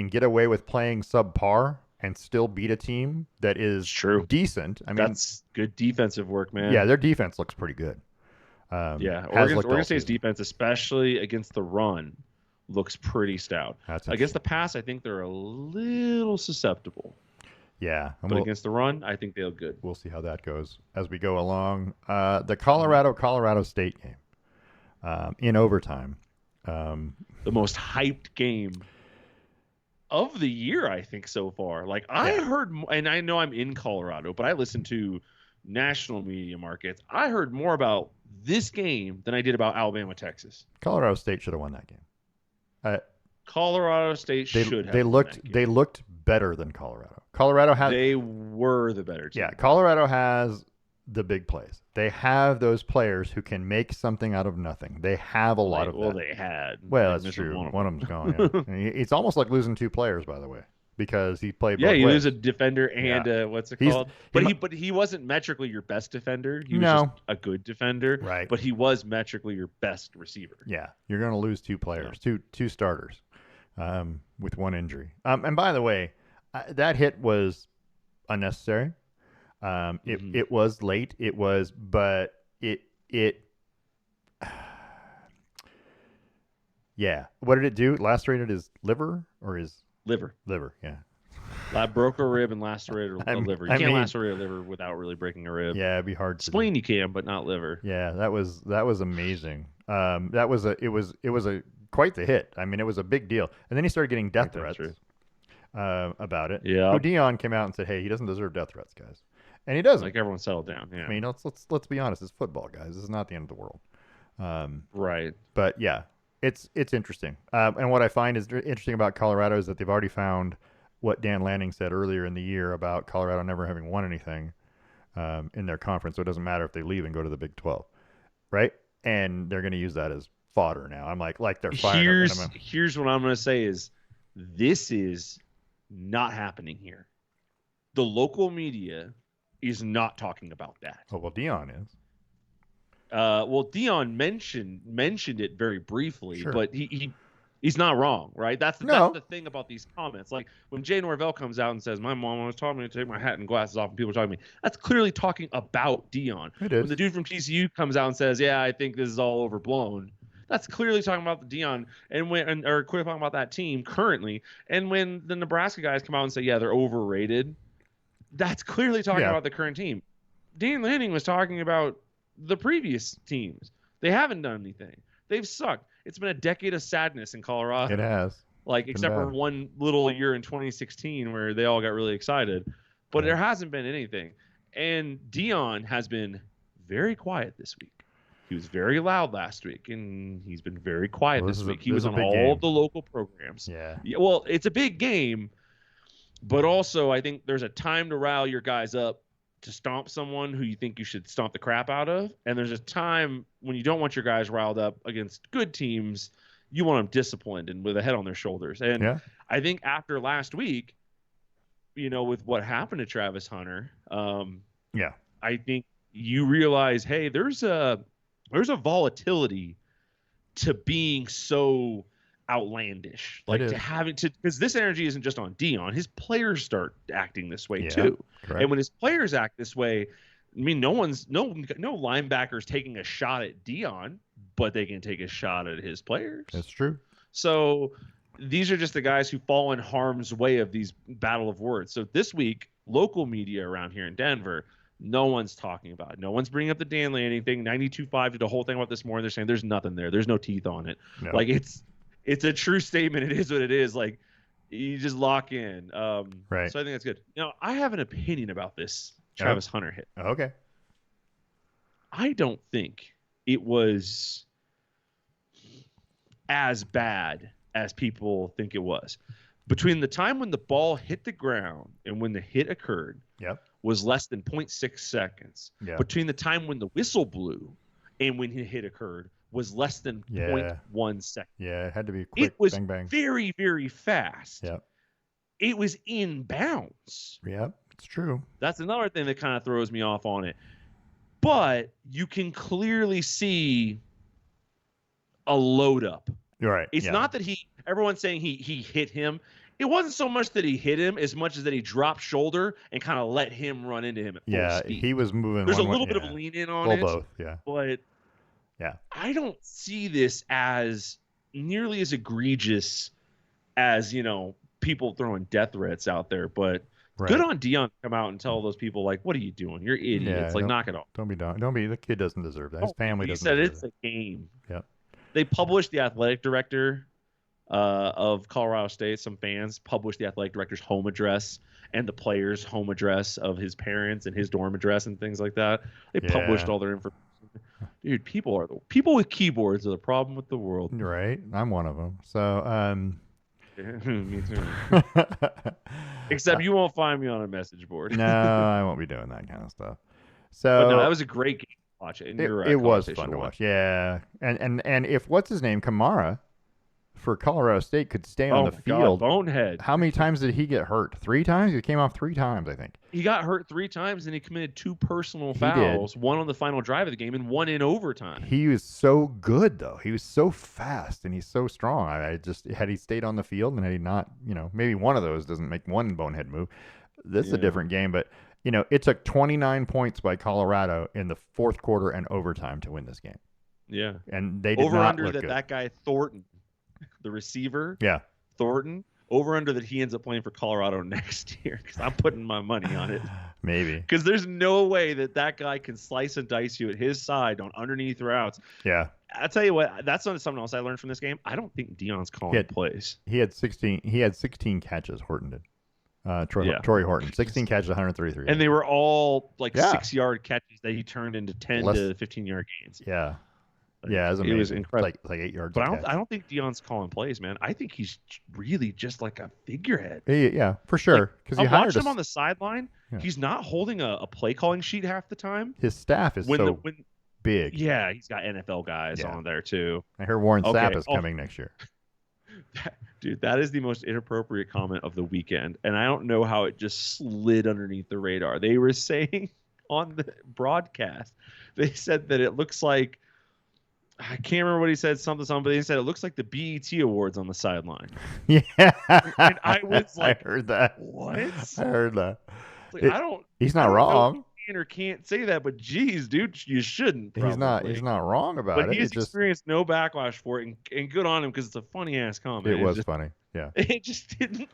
get away with playing subpar and still beat a team that is decent, I mean that's good defensive work, man. Yeah, their defense looks pretty good. Oregon State's defense, especially against the run, looks pretty stout. Against the pass, I think they're a little susceptible. Yeah. But against the run, I think they look good. We'll see how that goes as we go along. The Colorado State game in overtime. The most hyped game of the year, I think, so far. Like, I heard, and I know I'm in Colorado, but I listen to national media markets. I heard more about this game than I did about Alabama, Texas. Colorado State should have won that game. Colorado State should have. They looked better than Colorado. They were the better team. Yeah, Colorado has the big plays. They have those players who can make something out of nothing. They have a lot of that. Well, they had. Well, that's true. One of them's gone. Yeah. It's almost like losing 2 players, by the way, because he played both ways. You lose a defender and what's it called? But he wasn't metrically your best defender. He was just a good defender. Right. But he was metrically your best receiver. Yeah, you're going to lose 2 players, two starters, with 1 injury. And by the way, that hit was unnecessary. It was late. But it. Yeah. What did it do? Lacerated his liver or his Liver. Yeah. Broke a rib and lacerated a liver. You I can't mean, lacerate a liver without really breaking a rib. Yeah, it'd be hard to Spleen you can, but not liver. Yeah, that was amazing. That was it was a quite the hit. I mean, it was a big deal. And then he started getting death threats about it. Yeah. So Dion came out and said, "Hey, he doesn't deserve death threats, guys," and he doesn't. Like everyone settled down. Yeah. I mean, let's be honest. It's football, guys. This is not the end of the world. Right. But yeah, it's interesting. And what I find is interesting about Colorado is that they've already found what Dan Lanning said earlier in the year about Colorado never having won anything in their conference. So it doesn't matter if they leave and go to the Big 12, right? And they're going to use that as fodder now. I'm like they're fired. Here's what I'm going to say is this is not happening here. The local media is not talking about that. Oh, well, Dion is. Well, Dion mentioned it very briefly, sure. But he's not wrong, right? That's the thing about these comments. Like when Jay Norvell comes out and says, "My mom was telling me to take my hat and glasses off," and people are talking to me, that's clearly talking about Dion. It is. When the dude from TCU comes out and says, "Yeah, I think this is all overblown," that's clearly talking about the Dion or clearly talking about that team currently. And when the Nebraska guys come out and say, "Yeah, they're overrated," that's clearly talking about the current team. Dan Lanning was talking about the previous teams. They haven't done anything. They've sucked. It's been a decade of sadness in Colorado. It has. Like, except for one little year in 2016 where they all got really excited. But there hasn't been anything. And Dion has been very quiet this week. He was very loud last week, and he's been very quiet this week. He was on all of the local programs. Yeah. Well, it's a big game, but also I think there's a time to rile your guys up to stomp someone who you think you should stomp the crap out of. And there's a time when you don't want your guys riled up against good teams. You want them disciplined and with a head on their shoulders. And I think after last week, with what happened to Travis Hunter, I think you realize, hey, there's a volatility to being so outlandish, like to having to, because this energy isn't just on Dion. His players start acting this way too. Correct. And when his players act this way, I mean, no linebacker's taking a shot at Dion, but they can take a shot at his players. That's true. So these are just the guys who fall in harm's way of these battle of words. So this week, local media around here in Denver, no one's talking about it. No one's bringing up the Dan Lanning thing. 92.5 did a whole thing about this morning. They're saying there's nothing there. There's no teeth on it. No. Like it's a true statement. It is what it is. Like, you just lock in. Right. So I think that's good. Now, I have an opinion about this Travis Hunter hit. Okay. I don't think it was as bad as people think it was. Between the time when the ball hit the ground and when the hit occurred was less than 0.6 seconds. Yep. Between the time when the whistle blew and when the hit occurred was less than 0.1 second. Yeah, it had to be quick. It was bang, bang. very, very fast. Yep. It was in bounds. Yep, it's true. That's another thing that kind of throws me off on it. But you can clearly see a load up. You're right. It's not that everyone's saying he hit him. It wasn't so much that he hit him as much as that he dropped shoulder and kind of let him run into him at full speed. He was moving. There's a little bit of lean in on it. Both, But I don't see this as nearly as egregious as, people throwing death threats out there. But good on Dion to come out and tell those people, like, what are you doing? You're idiots. Like, knock it off. Don't be. The kid doesn't deserve that. His family doesn't deserve that. He said it's a game. Yep. They published the athletic director of Colorado State. Some fans published the athletic director's home address and the player's home address of his parents and his dorm address and things like that. They published all their information. Dude, people with keyboards are the problem with the world. Right. I'm one of them. So, me too. Except you won't find me on a message board. No, I won't be doing that kind of stuff. So, but no, that was a great game to watch it. And it was fun to watch. Yeah. And if what's his name, Kamara, for Colorado State could stay on the field. God, bonehead. How many times did he get hurt? 3 times? He came off 3 times, I think. He got hurt 3 times, and he committed 2 personal fouls, one on the final drive of the game and one in overtime. He was so good, though. He was so fast, and he's so strong. I just, had he stayed on the field and had he not, maybe one of those doesn't make one bonehead move. This is a different game, but it took 29 points by Colorado in the fourth quarter and overtime to win this game. Yeah. And they did over not under look good. that guy Thornton, the receiver. Yeah. Thornton. Over under that he ends up playing for Colorado next year, because I'm putting my money on it. Maybe. Because there's no way that guy can slice and dice you at his side on underneath routes. Yeah. I'll tell you what, that's not something else I learned from this game. I don't think Deion's calling plays. He had 16 catches, Horton did. Troy Horton, 16 catches, 133. And they were all like 6-yard catches that he turned into 10 to 15-yard gains. Yeah. Yeah, it was incredible. It's like 8 yards. But I don't think Deion's calling plays, man. I think he's really just like a figurehead. Yeah, for sure. Because I watched him on the sideline. Yeah. He's not holding a play calling sheet half the time. His staff is big. Yeah, he's got NFL guys on there too. I heard Warren Sapp is coming next year. Dude, that is the most inappropriate comment of the weekend, and I don't know how it just slid underneath the radar. They were saying on the broadcast, they said that it looks like, I can't remember what he said, something, but they said it looks like the BET Awards on the sideline. Yeah. And I was like, I heard that. What? I heard that. Like, he's not wrong. Or can't say that, but geez, dude, you shouldn't. Probably. He's not wrong about it. But he's experienced no backlash for it, and good on him, because it's a funny ass comment. It was funny. Yeah. It just didn't.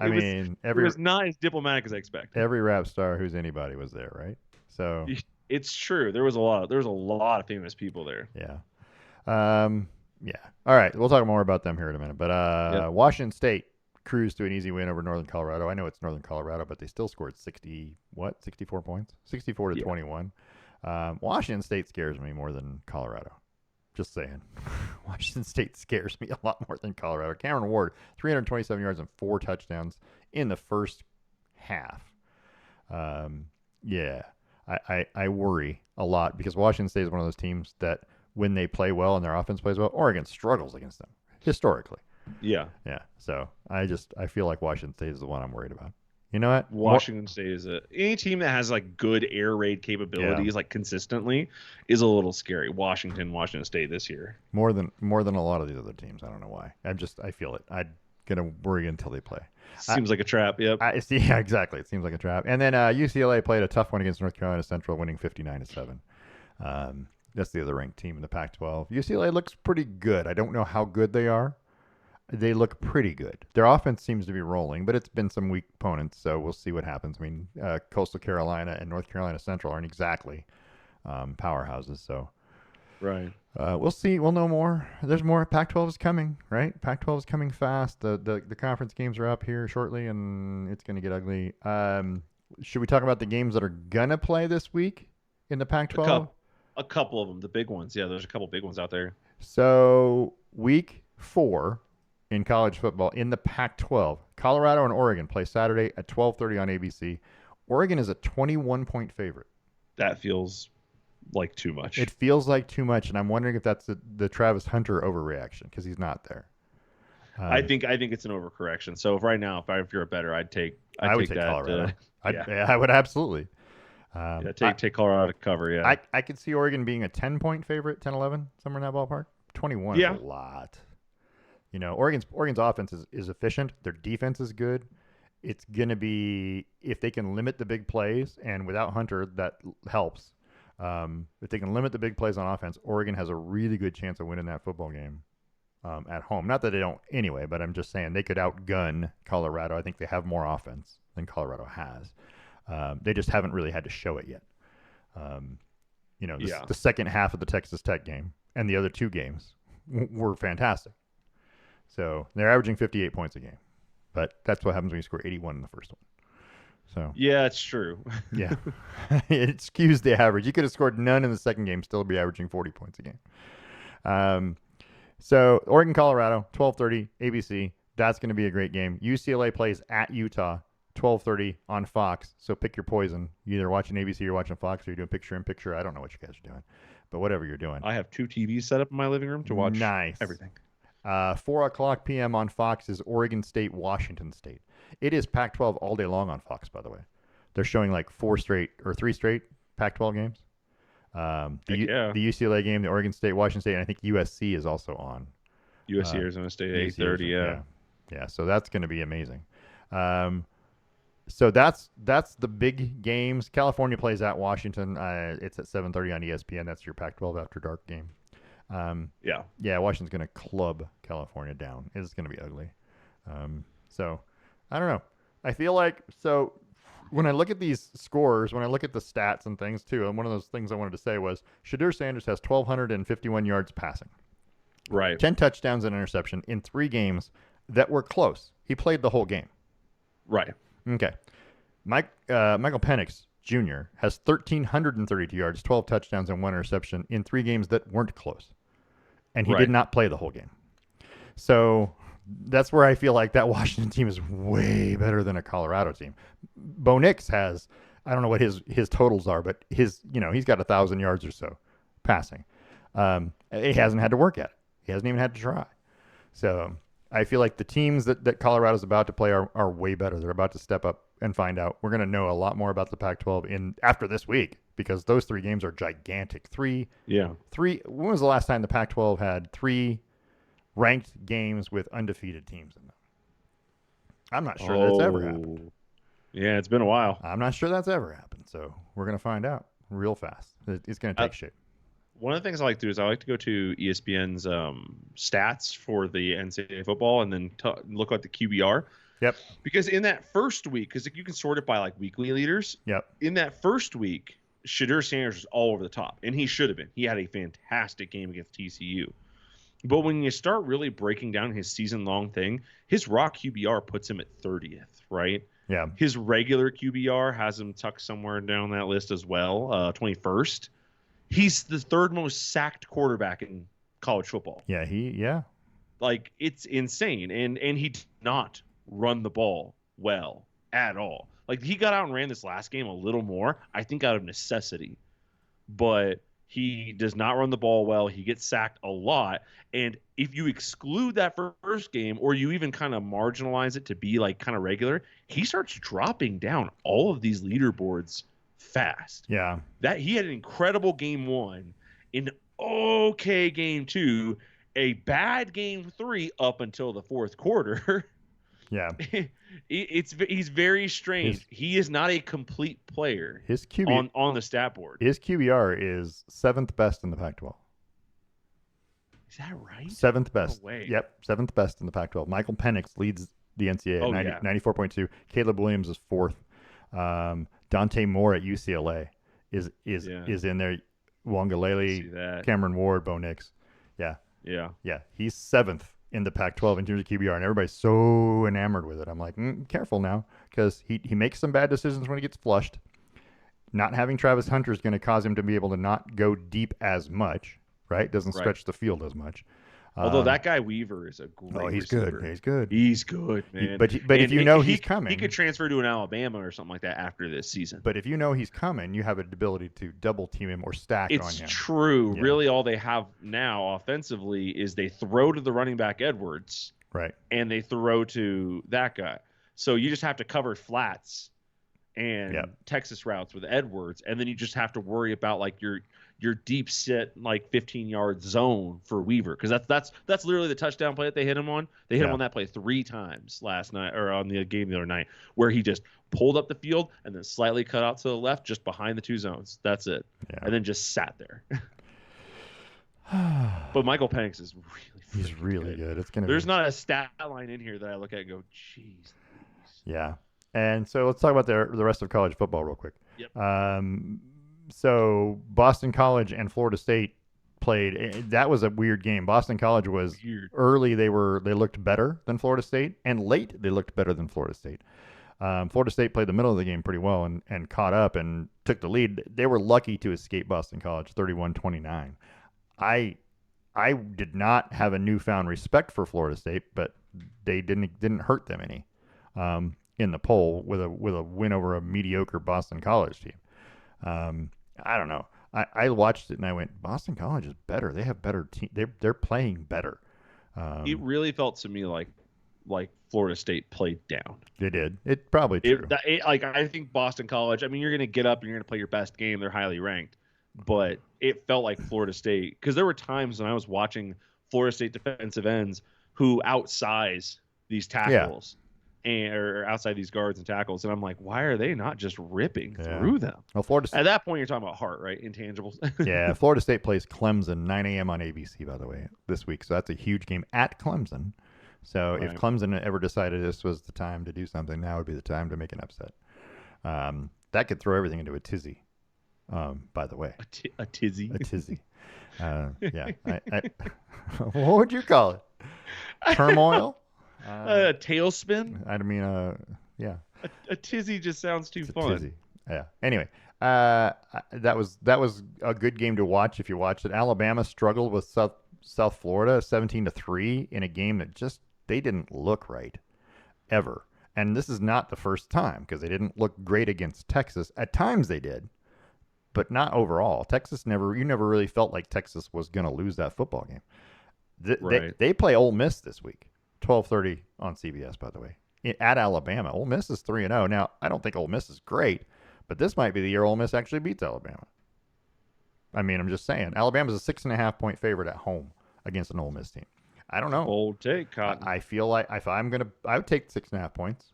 It was not as diplomatic as I expected. Every rap star who's anybody was there, right? So it's true. There was a lot of famous people there. Yeah. Yeah. All right. We'll talk more about them here in a minute. But Washington State cruised to an easy win over Northern Colorado. I know it's Northern Colorado, but they still scored 64 points? 64 to 21. Washington State scares me more than Colorado. Just saying. Washington State scares me a lot more than Colorado. Cameron Ward, 327 yards and 4 touchdowns in the first half. Yeah. I worry a lot, because Washington State is one of those teams that when they play well and their offense plays well, Oregon struggles against them historically. Yeah. Yeah. So I feel like Washington State is the one I'm worried about. You know what? Washington State is any team that has like good air raid capabilities, like consistently, is a little scary. Washington State this year. More than a lot of these other teams. I don't know why. I feel it. I'm gonna worry until they play. Seems like a trap. Yep. Yeah, exactly. It seems like a trap. And then UCLA played a tough one against North Carolina Central, winning 59-7. That's the other ranked team in the Pac-12. UCLA looks pretty good. I don't know how good they are. They look pretty good. Their offense seems to be rolling, but it's been some weak opponents, so we'll see what happens. I mean, Coastal Carolina and North Carolina Central aren't exactly powerhouses, so right. We'll see. We'll know more. There's more. Pac-12 is coming, right? Pac-12 is coming fast. The conference games are up here shortly, and it's going to get ugly. Should we talk about the games that are going to play this week in the Pac-12? A couple of them, the big ones. Yeah, there's a couple big ones out there. So week 4 in college football in the Pac-12, Colorado and Oregon play Saturday at 12:30 on ABC. Oregon is a 21-point favorite. That feels like too much. It feels like too much, and I'm wondering if that's the Travis Hunter overreaction, because he's not there. I think it's an overcorrection. So right now, if you're a bettor, I would take that. Colorado. I would absolutely. Take Colorado to cover. Yeah, I could see Oregon being a 10-point favorite, 10-11, somewhere in that ballpark. 21 is a lot. You know, Oregon's offense is efficient. Their defense is good. It's going to be, if they can limit the big plays, and without Hunter, that helps. If they can limit the big plays on offense, Oregon has a really good chance of winning that football game at home. Not that they don't anyway, but I'm just saying they could outgun Colorado. I think they have more offense than Colorado has. They just haven't really had to show it yet. The second half of the Texas Tech game and the other 2 games were fantastic. So they're averaging 58 points a game, but that's what happens when you score 81 in the first one. So yeah, it's true. Yeah, it skews the average. You could have scored none in the second game, still be averaging 40 points a game. So Oregon, Colorado, 12:30 ABC. That's going to be a great game. UCLA plays at Utah, 12:30 on Fox. So pick your poison. You're either watching ABC or watching Fox, or you're doing picture-in-picture. I don't know what you guys are doing, but whatever you're doing. I have 2 TVs set up in my living room to watch everything. 4:00 p.m. on Fox is Oregon State, Washington State. It is Pac-12 all day long on Fox, by the way. They're showing like 3 straight Pac-12 games. The UCLA game, the Oregon State, Washington State, and I think USC is also on. USC, Arizona State, 8:30. Yeah. So that's going to be amazing. So that's the big games. California plays at Washington. It's at 7:30 on ESPN. That's your Pac-12 after dark game. Yeah, Washington's going to club California down. It's going to be ugly. So I don't know. I feel like when I look at these scores, when I look at the stats and things too, and one of those things I wanted to say was Shadur Sanders has 1,251 yards passing, Right. 10 touchdowns and interception in 3 games that were close. He played the whole game. Right. Okay. Michael Penix Jr. has 1,332 yards, 12 touchdowns, and 1 interception in 3 games that weren't close. And he did not play the whole game. So that's where I feel like that Washington team is way better than a Colorado team. Bo Nix has, I don't know what his totals are, but he's got 1,000 yards or so passing. He hasn't had to work at it. He hasn't even had to try. So I feel like the teams that Colorado's about to play are way better. They're about to step up and find out. We're going to know a lot more about the Pac-12 after this week because those 3 games are gigantic. When was the last time the Pac-12 had 3 ranked games with undefeated teams in them? I'm not sure that's ever happened. Yeah, it's been a while. I'm not sure that's ever happened. So we're going to find out real fast. It's going to take shape. One of the things I like to do is I like to go to ESPN's stats for the NCAA football and then look at the QBR. Yep. Because in that first week, because you can sort it by like weekly leaders. Yep. In that first week, Shadur Sanders was all over the top, and he should have been. He had a fantastic game against TCU. But when you start really breaking down his season-long thing, his raw QBR puts him at 30th, right? Yeah. His regular QBR has him tucked somewhere down that list as well, 21st. He's the 3rd most sacked quarterback in college football. Yeah. Like, it's insane. And he did not run the ball well at all. Like, he got out and ran this last game a little more, I think out of necessity. But he does not run the ball well. He gets sacked a lot. And if you exclude that first game or you even kind of marginalize it to be like kind of regular, he starts dropping down all of these leaderboards fast. Yeah. That he had an incredible game 1, an okay game 2, a bad game 3 up until the 4th quarter. Yeah. He's very strange. He is not a complete player. His QB on the stat board. His QBR is 7th best in the Pac-12. Is that right? 7th best. No way. Yep, 7th best in the Pac-12. Michael Penix leads the NCAA at 94.2. Caleb Williams is 4th. Dante Moore at UCLA is in there. Wangalele, Cameron Ward, Bo Nix. Yeah. He's 7th in the Pac-12 in terms of QBR, and everybody's so enamored with it. I'm like, careful now, because he makes some bad decisions when he gets flushed. Not having Travis Hunter is going to cause him to be able to not go deep as much, right? Doesn't stretch the field as much. Although that guy Weaver is a great he's receiver. good. He's good, man. But if you know he's coming, he could transfer to an Alabama or something like that after this season. But if you know he's coming, you have an ability to double team him or stack on him. It's true. Yeah. Really, all they have now offensively is they throw to the running back Edwards, right, and they throw to that guy. So you just have to cover flats and Texas routes with Edwards, and then you just have to worry about like your deep sit like 15-yard zone for Weaver, because that's literally the touchdown play that they hit him on. They hit him on that play 3 times last night, or on the game the other night, where he just pulled up the field and then slightly cut out to the left just behind the 2 zones. That's it. And then just sat there. But Michael Penix is really good. It's gonna. There's not a stat line in here that I look at and go, "Jeez." Yeah. And so let's talk about the rest of college football real quick. Yep. So Boston College and Florida State played. That was a weird game. Boston College was early. They looked better than Florida State, and late they looked better than Florida State. Florida State played the middle of the game pretty well and caught up and took the lead. They were lucky to escape Boston College 31-29. I did not have a newfound respect for Florida State, but they didn't hurt them any in the poll with a win over a mediocre Boston College team. I don't know. I watched it and I went, Boston College is better. They have better team. They're playing better. It really felt to me like Florida State played down. They did. It probably true. I think Boston College. I mean, you're going to get up and you're going to play your best game. They're highly ranked, but it felt like Florida State, because there were times when I was watching Florida State defensive ends who outsize these tackles. or outside these guards and tackles, and I'm like, why are they not just ripping through them? Well, Florida at that point, you're talking about heart, right? Intangibles. Yeah, Florida State plays Clemson 9 a.m. on ABC, by the way, this week. So that's a huge game at Clemson. So if Clemson ever decided this was the time to do something, now would be the time to make an upset. That could throw everything into a tizzy. By the way, a tizzy. A tizzy. Yeah. What would you call it? Turmoil. A tailspin. I mean, yeah. A tizzy just sounds too fun. Tizzy. Yeah. Anyway, that was a good game to watch if you watched it. Alabama struggled with South Florida 17-3 in a game that just they didn't look right ever. And this is not the first time because they didn't look great against Texas. At times they did, but not overall. You never really felt like Texas was going to lose that football game. They play Ole Miss this week, 12:30 on CBS, by the way, at Alabama. Ole Miss is 3-0. Now, I don't think Ole Miss is great, but this might be the year Ole Miss actually beats Alabama. I mean, I'm just saying. Alabama's a 6.5-point favorite at home against an Ole Miss team. I don't know. Bold take, Cotton. I feel like if I would take 6.5 points.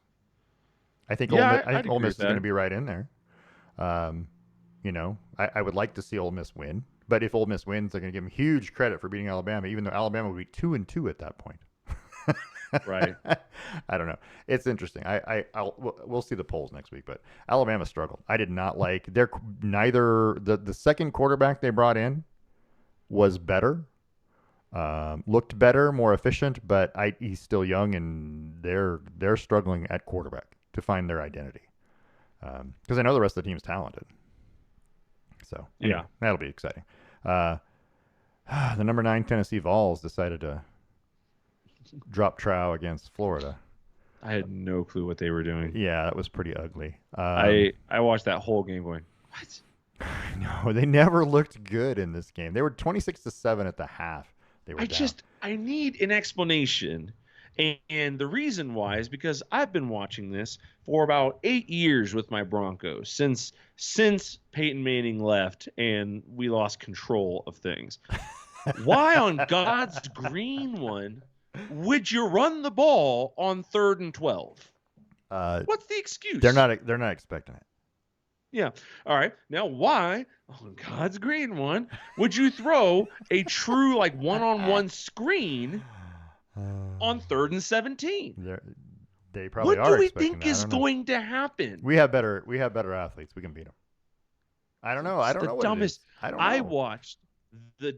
I think Ole Miss is going to be right in there. I would like to see Ole Miss win, but if Ole Miss wins, they're going to give them huge credit for beating Alabama, even though Alabama would be 2-2 at that point. Right. I don't know. It's interesting. We'll see the polls next week, but Alabama struggled. I did not like the second quarterback they brought in was better. Looked better, more efficient, but he's still young, and they're struggling at quarterback to find their identity. Because I know the rest of the team's talented. So anyway, that'll be exciting. The number 9 Tennessee Vols decided to drop trow against Florida. I had no clue what they were doing. Yeah, that was pretty ugly. I watched that whole game going, what? No, they never looked good in this game. They were 26-7 at the half. They were down. I need an explanation. And the reason why is because I've been watching this for about 8 years with my Broncos since Peyton Manning left and we lost control of things. Why on God's green one would you run the ball on 3rd and 12? What's the excuse? They're not expecting it. Yeah. All right. Now, why on God's green one would you throw a true one-on-one screen on 3rd and 17? They probably are. What do we think is going to happen? We have better athletes. We can beat them. I don't know. I don't know what it is. I don't know. I watched the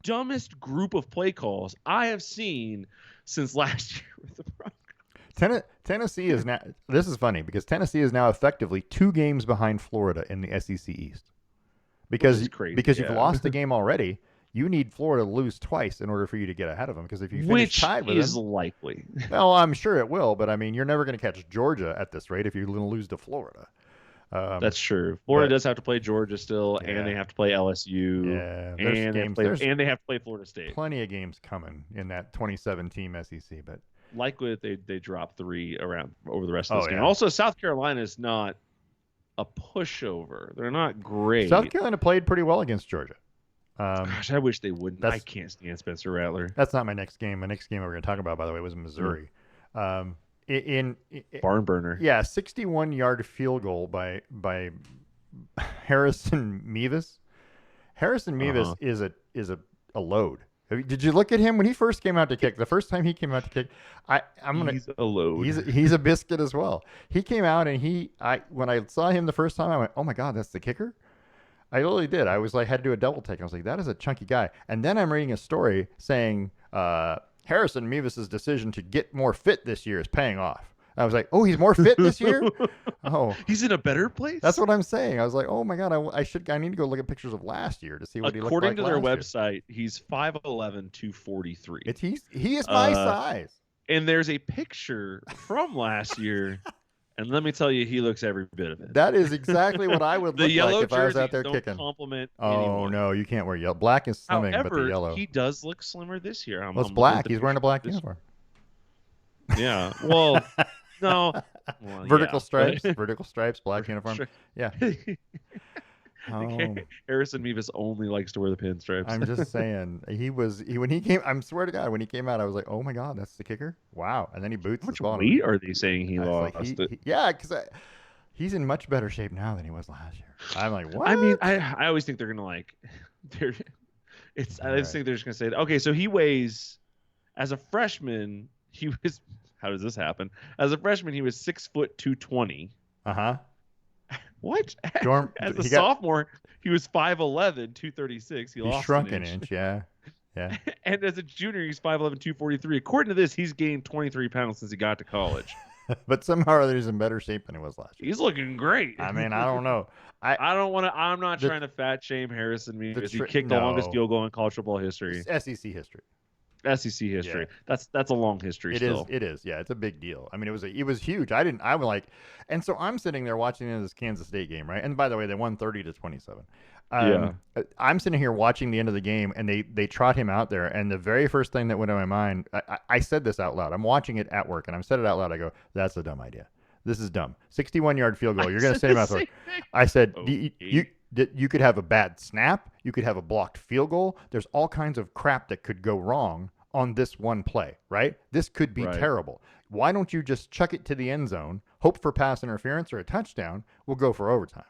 dumbest group of play calls I have seen since last year with the Broncos. Tennessee is now. This is funny because Tennessee is now effectively 2 games behind Florida in the SEC East. Because you've lost the game already. You need Florida to lose twice in order for you to get ahead of them. Because if you finish tied with them, which is likely. Well, I'm sure it will, but I mean, you're never going to catch Georgia at this rate if you're going to lose to Florida. That's true. Florida does have to play Georgia still, and they have to play LSU. Yeah, and they have to play Florida State. Plenty of games coming in that 27-team SEC, but likely they drop 3 around over the rest of this game. Yeah. Also, South Carolina is not a pushover. They're not great. South Carolina played pretty well against Georgia. Gosh, I wish they wouldn't. I can't stand Spencer Rattler. That's not my next game. My next game we're going to talk about, by the way, was Missouri. In barn burner. Yeah, 61-yard field goal by Harrison Mevis. Harrison Mevis is a load. Did you look at him when he first came out to kick? The first time he came out to kick, he's a load. He's a biscuit as well. He came out and when I saw him the first time, I went, "Oh my God, that's the kicker." I really did. I was had to do a double take. I was like, that is a chunky guy. And then I'm reading a story saying Harrison Mevis' decision to get more fit this year is paying off. I was like, oh, he's more fit this year? Oh. He's in a better place? That's what I'm saying. I was like, oh my God, I need to go look at pictures of last year to see what he looked like. According to their website, he's 5'11", 243. He is my size. And there's a picture from last year. And let me tell you, he looks every bit of it. That is exactly what I would look like if I was out there kicking. Compliment anyone. No, you can't wear yellow. Black is slimming, but the yellow. He does look slimmer this year. Well, it's black. He's wearing a black uniform. Yeah. Well, no. Well, vertical stripes, black uniform. Sure. Yeah. Harrison Mevis only likes to wear the pinstripes. I'm just saying, when he came. I swear to God, when he came out, I was like, oh my God, that's the kicker. Wow, and then he boots How much the ball. weight are they saying he I was lost? like, yeah, because he's in much better shape now than he was last year. I'm like, what? I mean, I always think they're gonna like, they're, it's. I just think they're just gonna say, okay, so he weighs, as a freshman, he was. How does this happen? As a freshman, he was 6'220". What? As a sophomore, he was 5'11", 236. He lost shrunk an inch. Yeah. And as a junior, he's 5'11", 243. According to this, he's gained 23 pounds since he got to college. But somehow or other, he's in better shape than he was last year. He's looking great. I mean, I don't know. I don't want to. I'm not trying to fat shame Harrison Mevis. He kicked the longest field goal in college football history. It's SEC history. SEC history. Yeah. That's a long history. It is. Yeah, it's a big deal. I mean, it was huge. I was like, and so I'm sitting there watching this Kansas State game, right? And by the way, they won 30-27. I'm sitting here watching the end of the game, and they trot him out there, and the very first thing that went in my mind, I said this out loud. I'm watching it at work, and I said it out loud. I go, "That's a dumb idea. This is dumb. 61-yard field goal. You're going to sit him out there." I said, you could have a bad snap. You could have a blocked field goal. There's all kinds of crap that could go wrong on this one play, right? This could be terrible. Why don't you just chuck it to the end zone, hope for pass interference or a touchdown? We'll go for overtime.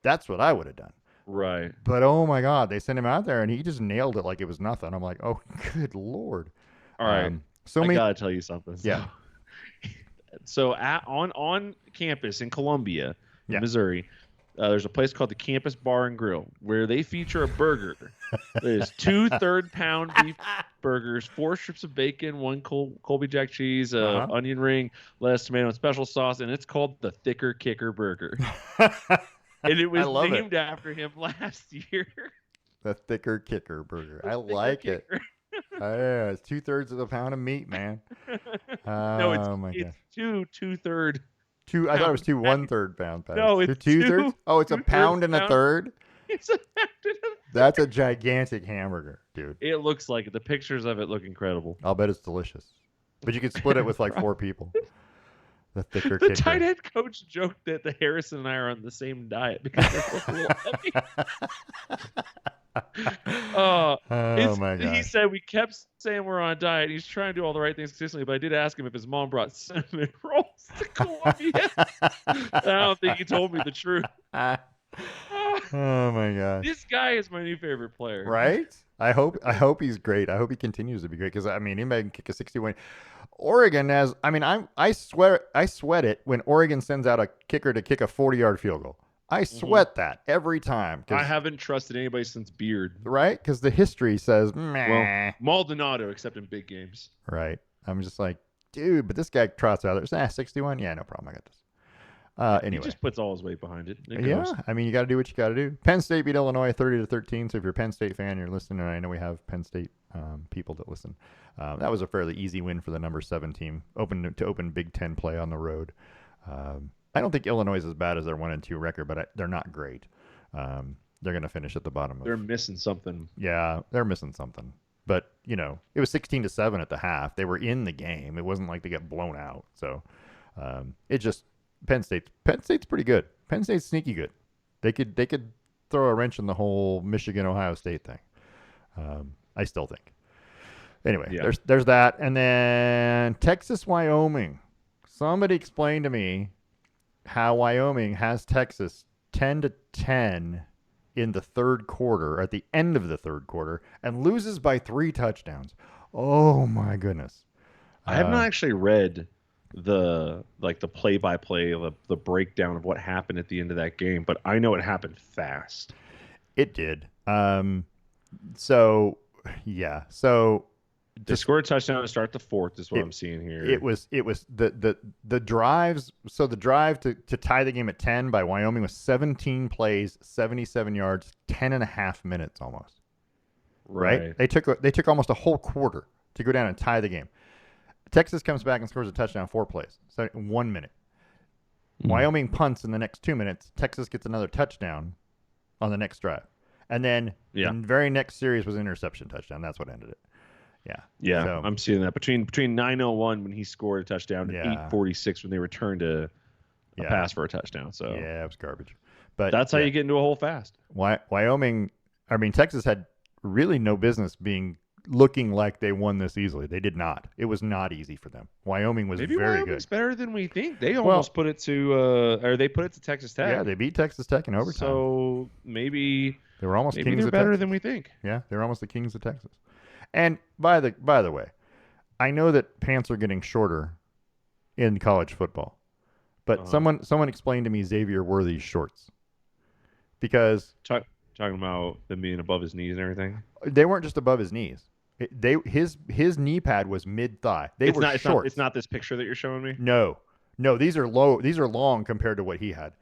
That's what I would have done. Right. But, oh, my God, they sent him out there, and he just nailed it like it was nothing. I'm like, oh, good Lord. All right. I got to tell you something. Yeah. So on campus in Columbia, Missouri, there's a place called the Campus Bar and Grill where they feature a burger. There's 2 third-pound beef burgers, 4 strips of bacon, 1 Colby Jack cheese, onion ring, lettuce, tomato, and special sauce, and it's called the Thicker Kicker Burger. And it was named after him last year. The Thicker Kicker Burger. I like it. Yeah, it's 2/3 of a pound of meat, man. No, it's 2/3. I thought it was 2 1/3 pound. No, it's 2/3. Oh, it's a pound and a third. It's a pound and a third. That's a gigantic hamburger, dude. It looks like it. The pictures of it look incrable. I'll bet it's delicious. But you could split it with like 4 people. The Thicker The Kicker. tight end coach joked that the Harrison and I are on the same diet because they're both a little heavy. My God. He said we kept saying we're on a diet. He's trying to do all the right things consistently, but I did ask him if his mom brought cinnamon rolls to Columbia. I don't think he told me the truth. Oh my God. This guy is my new favorite player. Right? I hope he's great. I hope he continues to be great because I mean he may kick a 61. Oregon I sweat it when Oregon sends out a kicker to kick a 40-yard field goal. I sweat that every time. I haven't trusted anybody since Beard. Right? Because the history says, meh. Well, Maldonado, except in big games. Right. I'm just like, dude, but this guy trots out there. 61? Yeah, no problem. I got this. Anyway. He just puts all his weight behind it. Yeah. I mean, you got to do what you got to do. Penn State beat Illinois 30-13. So if you're a Penn State fan, you're listening. And I know we have Penn State people that listen. That was a fairly easy win for the number 7 team. To open Big Ten play on the road. I don't think Illinois is as bad as their 1-2 record, but they're not great. They're going to finish at the bottom. They're missing something. Yeah, they're missing something. But, it was 16-7 at the half. They were in the game. It wasn't like they got blown out. So Penn State's pretty good. Penn State's sneaky good. They could throw a wrench in the whole Michigan-Ohio State thing. I still think. Anyway, there's that. And then Texas-Wyoming. Somebody explain to me how Wyoming has Texas 10-10 in the third quarter, at the end of the third quarter, and loses by 3 touchdowns. Oh my goodness! I have not actually read the play-by-play, the breakdown of what happened at the end of that game, but I know it happened fast. It did. They scored a touchdown to start the fourth is what I'm seeing here. It was the drives. So the drive to tie the game at 10 by Wyoming was 17 plays, 77 yards, 10.5 minutes almost. Right? They took almost a whole quarter to go down and tie the game. Texas comes back and scores a touchdown 4 plays. So 1 minute. Wyoming punts in the next 2 minutes. Texas gets another touchdown on the next drive. And then the very next series was an interception touchdown. That's what ended it. Yeah, so, I'm seeing that between 9:01 when he scored a touchdown and 8:46 when they returned a pass for a touchdown. So yeah, it was garbage. But that's how you get into a hole fast. Wyoming, I mean, Texas had really no business looking like they won this easily. They did not. It was not easy for them. Wyoming was Maybe very Wyoming's good. better than we think. They almost put it to, or they put it to Texas Tech. Yeah, they beat Texas Tech in overtime. So maybe they were almost kings they're of better Texas. than we think. Yeah, they were almost the kings of Texas. And by the way, I know that pants are getting shorter in college football, but someone explained to me Xavier Worthy's shorts, because talking about them being above his knees and everything. They weren't just above his knees. His knee pad was mid thigh. It's were shorts. It's not this picture that you're showing me. No, these are low. These are long compared to what he had.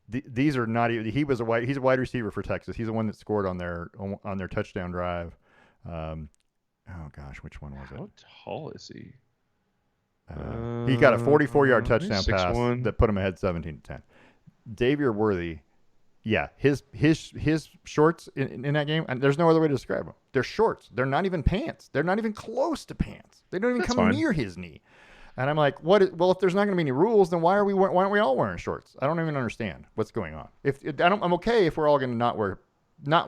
These are not even. He's a wide receiver for Texas. He's the one that scored on their touchdown drive. Oh gosh, which one was it? How tall is he? He got a 44-yard touchdown pass 6'1". that put him ahead 17-10. Xavier Worthy, yeah, his shorts in that game, and there's no other way to describe them. They're shorts. They're not even pants. They're not even close to pants. They don't even come near his knee. And I'm like, well, if there's not going to be any rules, then why aren't we all wearing shorts? I don't even understand what's going on. I'm okay if we're all going to not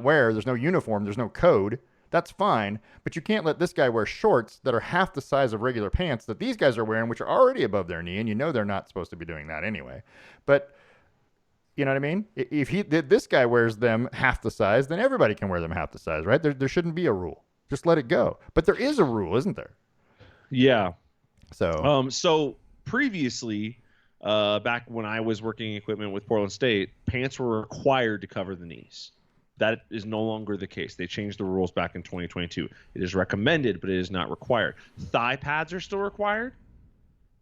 wear. There's no uniform. There's no code. That's fine, but you can't let this guy wear shorts that are half the size of regular pants that these guys are wearing, which are already above their knee, and you know they're not supposed to be doing that anyway. But you know what I mean? If this guy wears them half the size, then everybody can wear them half the size, right? There shouldn't be a rule. Just let it go. But there is a rule, isn't there? Yeah. So previously, back when I was working equipment with Portland State, pants were required to cover the knees. That is no longer the case. They changed the rules back in 2022. It is recommended, but it is not required. Thigh pads are still required,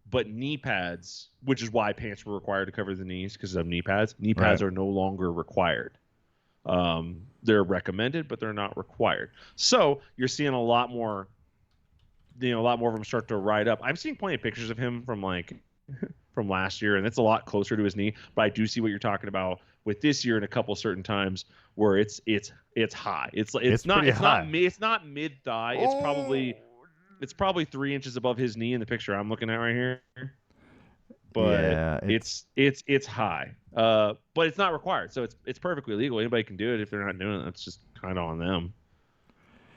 but knee pads, which is why pants were required to cover the knees because of knee pads. Knee pads are no longer required. They're recommended, but they're not required. So you're seeing a lot more of them start to ride up. I'm seeing plenty of pictures of him from last year, and it's a lot closer to his knee. But I do see what you're talking about with this year and a couple certain times where it's high. It's not mid thigh. It's probably 3 inches above his knee in the picture I'm looking at right here. But yeah, it's high. But it's not required, so it's perfectly legal. Anybody can do it. If they're not doing it, that's just kind of on them.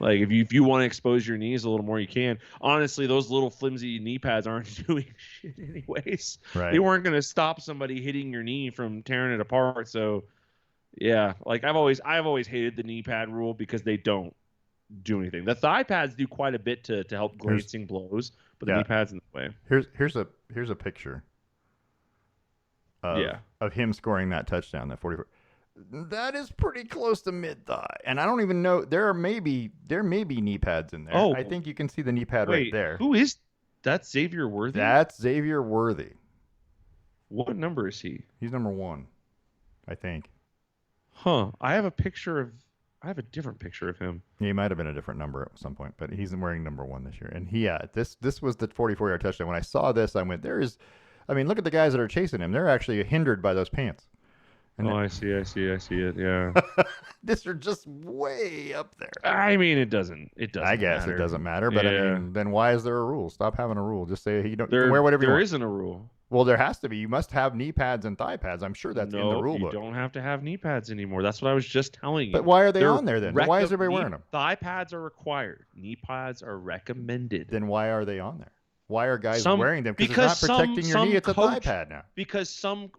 Like if you want to expose your knees a little more, you can. Honestly, those little flimsy knee pads aren't doing shit anyways. Right. They weren't going to stop somebody hitting your knee from tearing it apart. So yeah, like I've always hated the knee pad rule because they don't do anything. The thigh pads do quite a bit to help glancing blows, but the knee pads in the way. Here's a picture of him scoring that touchdown, that 44. That is pretty close to mid thigh, and I don't even know. There may be knee pads in there. I think you can see the knee pad right there. Who is that? Xavier Worthy. That's Xavier Worthy. What number is he? He's number 1, I think. Huh. I have a different picture of him. Yeah, he might have been a different number at some point, but he's wearing number 1 this year. And this was the 44-yard touchdown. When I saw this, I went, look at the guys that are chasing him. They're actually hindered by those pants. I see it. Yeah. These are just way up there. I mean, it doesn't. I guess matter. It doesn't matter, but I mean, then why is there a rule? Stop having a rule. Just say you can wear whatever you want. There isn't a rule. Well, there has to be. You must have knee pads and thigh pads. I'm sure that's in the rule book. You don't have to have knee pads anymore. That's what I was just telling you. But why are they on there then? Why is everybody wearing them? Thigh pads are required. Knee pads are recommended. Then why are they on there? Why are guys wearing them? Because it's not protecting your knee. It's a thigh pad now.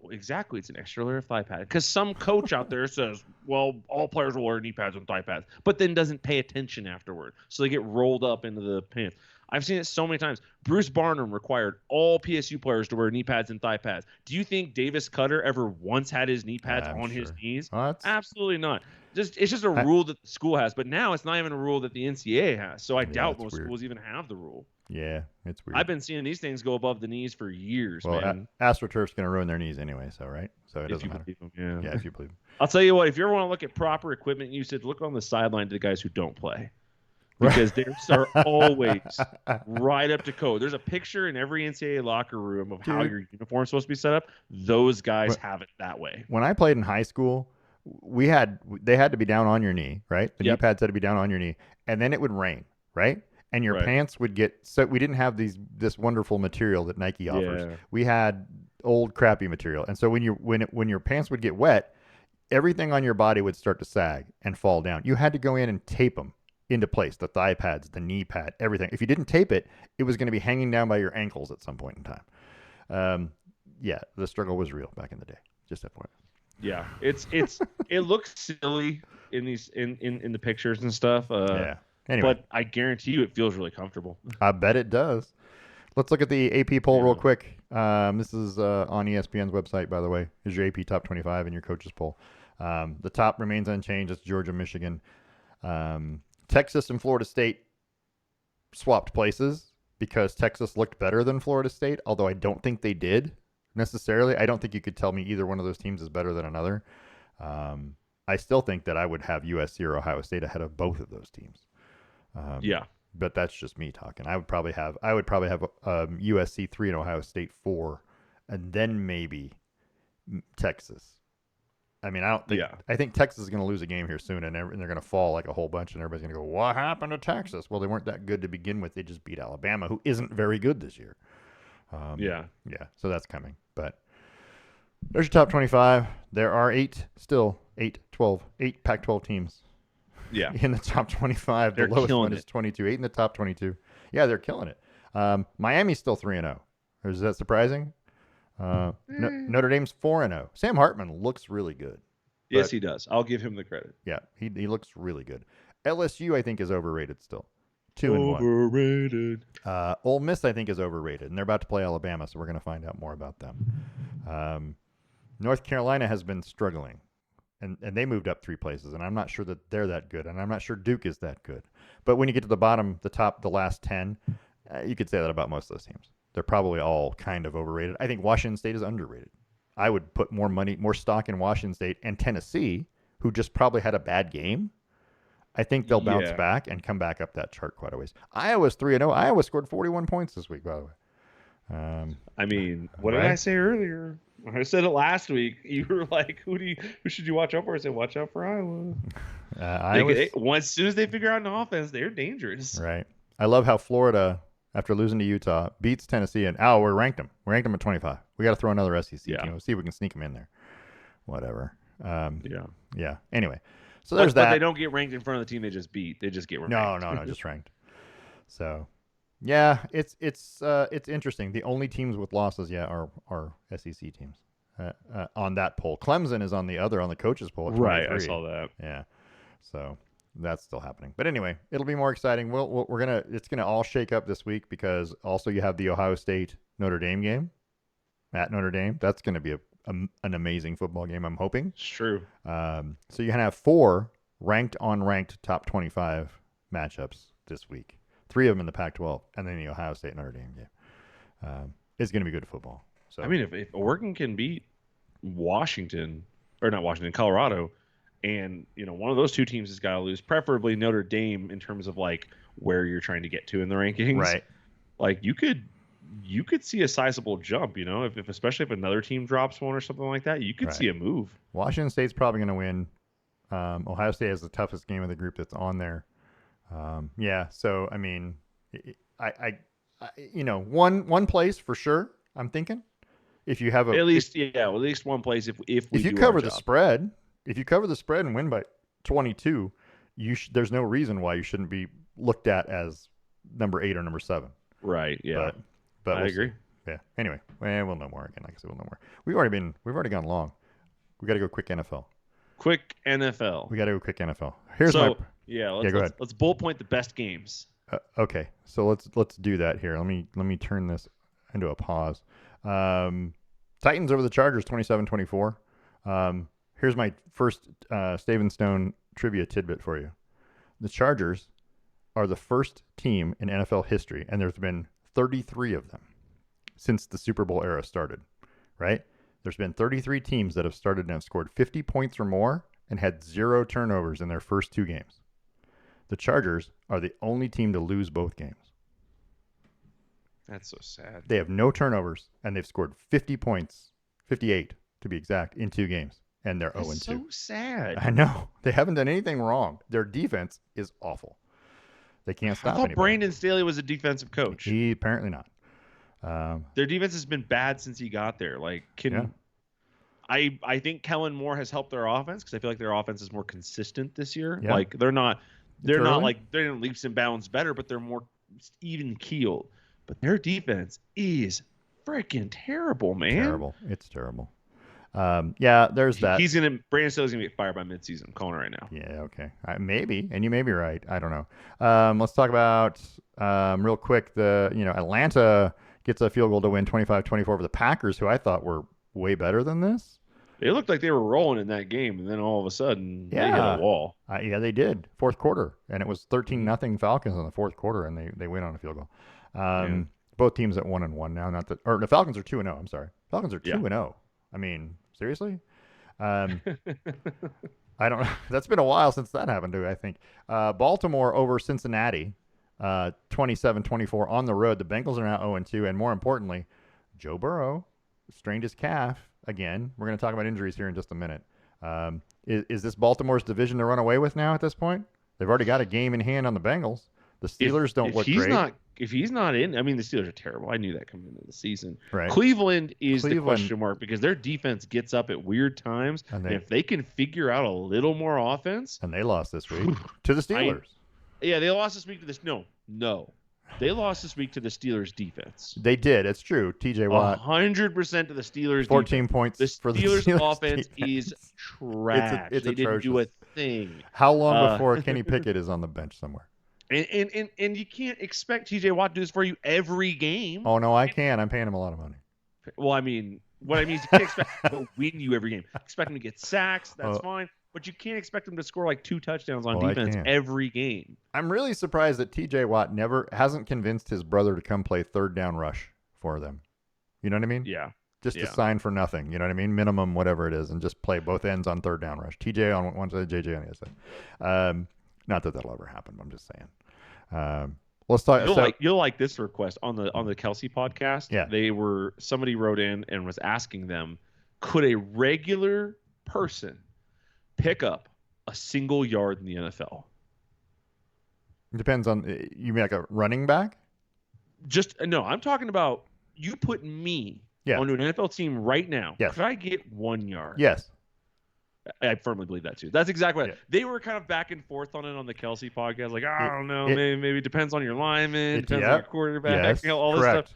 Exactly, it's an extra layer of thigh pad. Because some coach out there says, well, all players will wear knee pads and thigh pads, but then doesn't pay attention afterward. So they get rolled up into the pants. I've seen it so many times. Bruce Barnum required all PSU players to wear knee pads and thigh pads. Do you think Davis Cutter ever once had his knee pads on his knees? Absolutely not. It's just a rule that the school has, but now it's not even a rule that the NCAA has. So I doubt most schools even have the rule. Yeah, it's weird. I've been seeing these things go above the knees for years, man. AstroTurf's going to ruin their knees anyway, so right? So it doesn't matter. Them, yeah, if you believe them. I'll tell you what, if you ever want to look at proper equipment usage, look on the sideline to the guys who don't play. Because theirs are always right up to code. There's a picture in every NCAA locker room of how your uniform's supposed to be set up. Those guys have it that way. When I played in high school, they had to be down on your knee, right? The knee pads had to be down on your knee, and then it would rain, right? And your pants would get so we didn't have this wonderful material that Nike offers. We had old crappy material, and so when your pants would get wet, everything on your body would start to sag and fall down. You had to go in and tape them into place, the thigh pads, the knee pad, everything. If you didn't tape it, it was going to be hanging down by your ankles at some point in time. Yeah, the struggle was real back in the day. Just that point. Yeah, it looks silly in these in the pictures and stuff. Yeah. Anyway, but I guarantee you, it feels really comfortable. I bet it does. Let's look at the AP poll real quick. This is on ESPN's website, by the way. Here's your AP top 25 and your coaches poll. The top remains unchanged. It's Georgia, Michigan. Texas and Florida State swapped places because Texas looked better than Florida State, although I don't think they did necessarily. I don't think you could tell me either one of those teams is better than another. I still think that I would have USC or Ohio State ahead of both of those teams. But that's just me talking. I would probably have USC 3 and Ohio State 4, and then maybe Texas. I mean, I think Texas is going to lose a game here soon, and they're going to fall like a whole bunch, and everybody's going to go, "What happened to Texas?" Well, they weren't that good to begin with. They just beat Alabama, who isn't very good this year. Yeah. So that's coming. But there's your top 25. There are 8 Pac-12 teams. Yeah. In the top 25. They're the lowest one it. is 22. 8 in the top 22. Yeah, they're killing it. Miami's still 3-0. Is that surprising? Notre Dame's 4-0. Sam Hartman looks really good. Yes, he does. I'll give him the credit. Yeah, he looks really good. LSU, I think, is overrated still. 2-1. Overrated. Ole Miss, I think, is overrated, and they're about to play Alabama, so we're going to find out more about them. North Carolina has been struggling, and they moved up 3 places, and I'm not sure that they're that good, and I'm not sure Duke is that good. But when you get to the bottom, the top, the last 10, you could say that about most of those teams. They're probably all kind of overrated. I think Washington State is underrated. I would put more stock in Washington State and Tennessee, who just probably had a bad game. I think they'll bounce back and come back up that chart quite a ways. Iowa's 3-0. Iowa scored 41 points this week, by the way. I mean, what did I say earlier? I said it last week. You were like, "Who should you watch out for?" I said, "Watch out for Iowa." As soon as they figure out an offense, they're dangerous. Right. I love how Florida, after losing to Utah, beats Tennessee, and we ranked them. We ranked them at 25. We got to throw another SEC team. We'll see if we can sneak them in there. Whatever. Yeah. Anyway, so there's that. But they don't get ranked in front of the team they just beat. They just get ranked. No, just ranked. So, yeah, it's interesting. The only teams with losses, are SEC teams on that poll. Clemson is on the coaches poll at 23. Right, I saw that. Yeah, so that's still happening. But anyway, it'll be more exciting. It's gonna all shake up this week because also you have the Ohio State Notre Dame game at Notre Dame. That's gonna be an amazing football game. I'm hoping. It's true. So you can have 4 ranked top 25 matchups this week. 3 of them in the Pac-12, and then the Ohio State Notre Dame game. It's going to be good football. So I mean, if Oregon can beat Colorado, and one of those 2 teams has got to lose, preferably Notre Dame in terms of like where you're trying to get to in the rankings. Right. Like you could see a sizable jump. If especially if another team drops one or something like that, you could see a move. Washington State's probably going to win. Ohio State has the toughest game of the group that's on there. So I mean, one place for sure. I'm thinking if you have at least one place if you cover the spread, and win by 22, there's no reason why you shouldn't be looked at as number 8 or number 7. Right. Yeah. But I agree. Yeah. Anyway, we'll know more again. Like I said, we'll know more. We've already gone long. We got to go quick NFL. We got to go quick NFL. Let's bullet point the best games. Okay, so let's do that here. Let me turn this into a pause. Titans over the Chargers 27-24. Here's my first Stave & Stone trivia tidbit for you. The Chargers are the first team in NFL history, and there's been 33 of them since the Super Bowl era started, right? There's been 33 teams that have started and have scored 50 points or more and had 0 turnovers in their first 2 games. The Chargers are the only team to lose both games. That's so sad. They have no turnovers, and they've scored 50 points, 58 to be exact, in 2 games, and they're 0-2. So sad. I know. They haven't done anything wrong. Their defense is awful. They can't stop anybody. Brandon Staley was a defensive coach. He apparently not. Their defense has been bad since he got there. I think Kellen Moore has helped their offense because I feel like their offense is more consistent this year. Yeah. Like they're not early. like they're in leaps and bounds better, but they're more even keeled. But their defense is freaking terrible, man. Terrible. It's terrible. Yeah, there's that. Brandon Staley's gonna get fired by midseason. I'm calling it right now. Yeah, okay. Maybe, and you may be right. I don't know. Let's talk about real quick. Atlanta gets a field goal to win 25-24 over the Packers, who I thought were way better than this. It looked like they were rolling in that game, and then all of a sudden they hit a wall. Yeah, they did. Fourth quarter, and it was 13-0 Falcons in the fourth quarter, and they win on a field goal. Both teams at 1-1 now. Or the Falcons are 2-0. I'm sorry, Falcons are 2-0. I mean, seriously. I don't know. That's been a while since that happened to, I think. Baltimore over Cincinnati, 27-24 on the road. The Bengals are now 0-2, and more importantly, Joe Burrow strained his calf again. We're going to talk about injuries here in just a minute. Is this Baltimore's division to run away with now at this point? They've already got a game in hand on the Bengals. The Steelers don't look great. If he's not in, I mean, the Steelers are terrible. I knew that coming into the season. Right. Cleveland is the question mark because their defense gets up at weird times. And if they can figure out a little more offense. And they lost this week to the Steelers. They lost this week to this. No. They lost this week to the Steelers defense. They did. It's true. TJ Watt. 100% to the Steelers 14 defense. points for the Steelers offense is trash. It's they atrocious. didn't do a thing. How long before Kenny Pickett is on the bench somewhere? And you can't expect TJ Watt to do this for you every game. Oh, no, I can. I'm paying him a lot of money. Well, I mean, what I mean is you can't expect him to win you every game. Expect him to get sacks. That's fine. But you can't expect him to score like 2 touchdowns on defense every game. I'm really surprised that TJ Watt hasn't convinced his brother to come play third down rush for them. You know what I mean? Yeah. Just to sign for nothing. You know what I mean? Minimum, whatever it is, and just play both ends on third down rush. TJ on one side, JJ on the other side. Not that that'll ever happen. I'm just saying. Let's talk. You'll like this request on the Kelsey podcast. Yeah. Somebody wrote in and was asking them, could a regular person pick up a single yard in the NFL? Depends on, you mean like a running back? I'm talking about you put me onto an NFL team right now. Yes. Could I get 1 yard? Yes. I firmly believe that too. That's exactly what they were kind of back and forth on it on the Kelsey podcast. Like, I don't know, maybe it depends on your lineman, depends on your quarterback, all this stuff.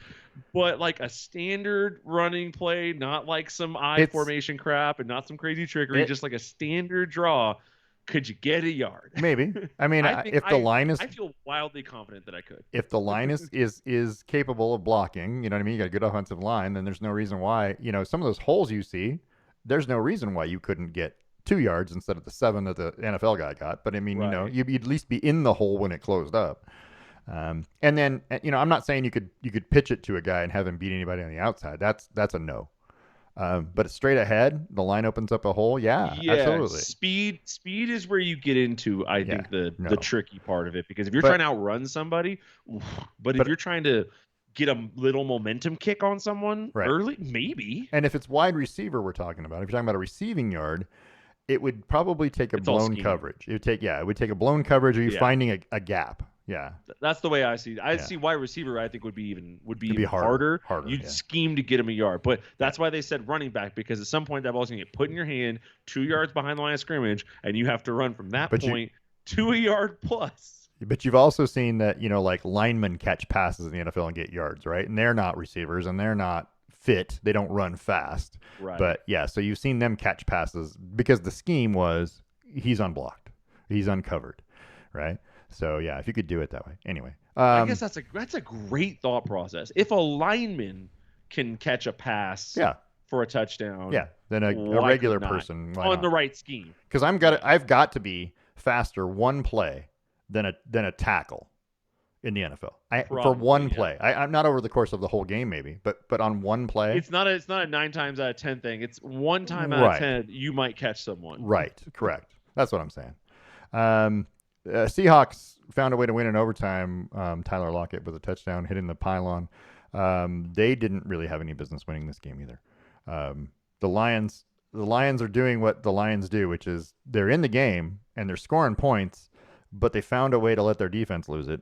But like a standard running play, not like some formation crap and not some crazy trickery, just like a standard draw. Could you get a yard? Maybe. I mean, if the line is, I feel wildly confident that I could. If the line is capable of blocking, you know what I mean? You got a good offensive line, then there's no reason why. You know, some of those holes you see, there's no reason why you couldn't get 2 yards instead of the 7 that the NFL guy got. But I mean, you know, you'd at least be in the hole when it closed up. And then, you know, I'm not saying you could pitch it to a guy and have him beat anybody on the outside. That's a no. But it's straight ahead, the line opens up a hole. Yeah, absolutely. Speed is where you get into, I think, the tricky part of it. Because if you're trying to outrun somebody, but if you're trying to get a little momentum kick on someone early, maybe. And if it's wide receiver we're talking about, if you're talking about a receiving yard, it would probably take a blown coverage. It would take a blown coverage, or you finding a gap. Yeah, that's the way I see it. I see wide receiver. I think would be even harder. You'd scheme to get him a yard, but that's why they said running back, because at some point that ball's gonna get put in your hand 2 yards behind the line of scrimmage, and you have to run from that point to a yard plus. But you've also seen that, you know, like linemen catch passes in the NFL and get yards, right? And they're not receivers, and they're not fit. They don't run fast. Right. But yeah, so you've seen them catch passes because the scheme was he's unblocked, he's uncovered, right? So yeah, if you could do it that way. Anyway, I guess that's a great thought process. If a lineman can catch a pass, for a touchdown, then a regular person on the right scheme. Because I've got to be faster one play than a tackle in the NFL. For one play. I'm not over the course of the whole game, maybe, but on one play. It's not a 9 times out of 10 thing. It's 1 time out of 10 you might catch someone. Right. Correct. That's what I'm saying. Seahawks found a way to win in overtime. Tyler Lockett with a touchdown hitting the pylon. They didn't really have any business winning this game either. The Lions are doing what the Lions do, which is they're in the game and they're scoring points, but they found a way to let their defense lose it.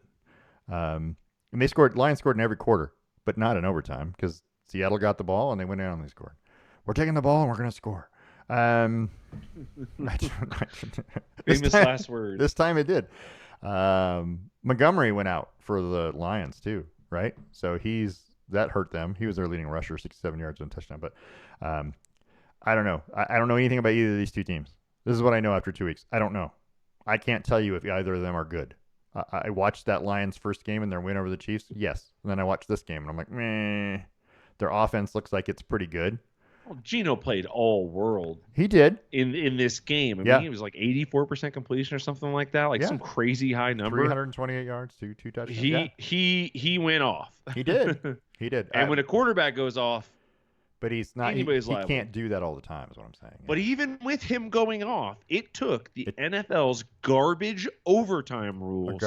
And Lions scored in every quarter, but not in overtime because Seattle got the ball and they went down and they scored. we're taking the ball and we're going to score. Famous last words. This time it did. Montgomery went out for the Lions too, right? So that hurt them. He was their leading rusher, 67 yards and a touchdown. But I don't know. I don't know anything about either of these two teams. This is what I know after 2 weeks. I don't know. I can't tell you if either of them are good. I watched that Lions first game and their win over the Chiefs. Yes. And then I watched this game and I'm like, meh. Their offense looks like it's pretty good. Well, Geno played all world. He did in this game. I mean, he was like 84% completion or something like that. Like some crazy high number. 328 yards, two touchdowns. He went off. He did. He did. And when a quarterback goes off, but he's not. He can't do that all the time. Is what I'm saying. But even with him going off, it took the NFL's garbage overtime rules.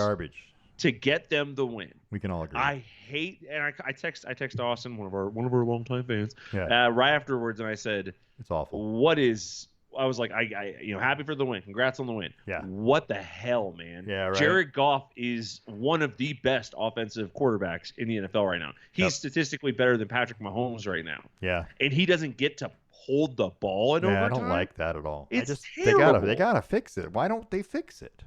To get them the win. We can all agree. I hate, and I text Austin, one of our longtime fans, yeah. Right afterwards, and I said, "It's awful." I was like, happy for the win. Congrats on the win. Yeah. What the hell, man? Yeah, right. Jared Goff is one of the best offensive quarterbacks in the NFL right now. He's statistically better than Patrick Mahomes right now. Yeah. And he doesn't get to hold the ball in overtime. I don't like that at all. It's terrible. They gotta fix it. Why don't they fix it?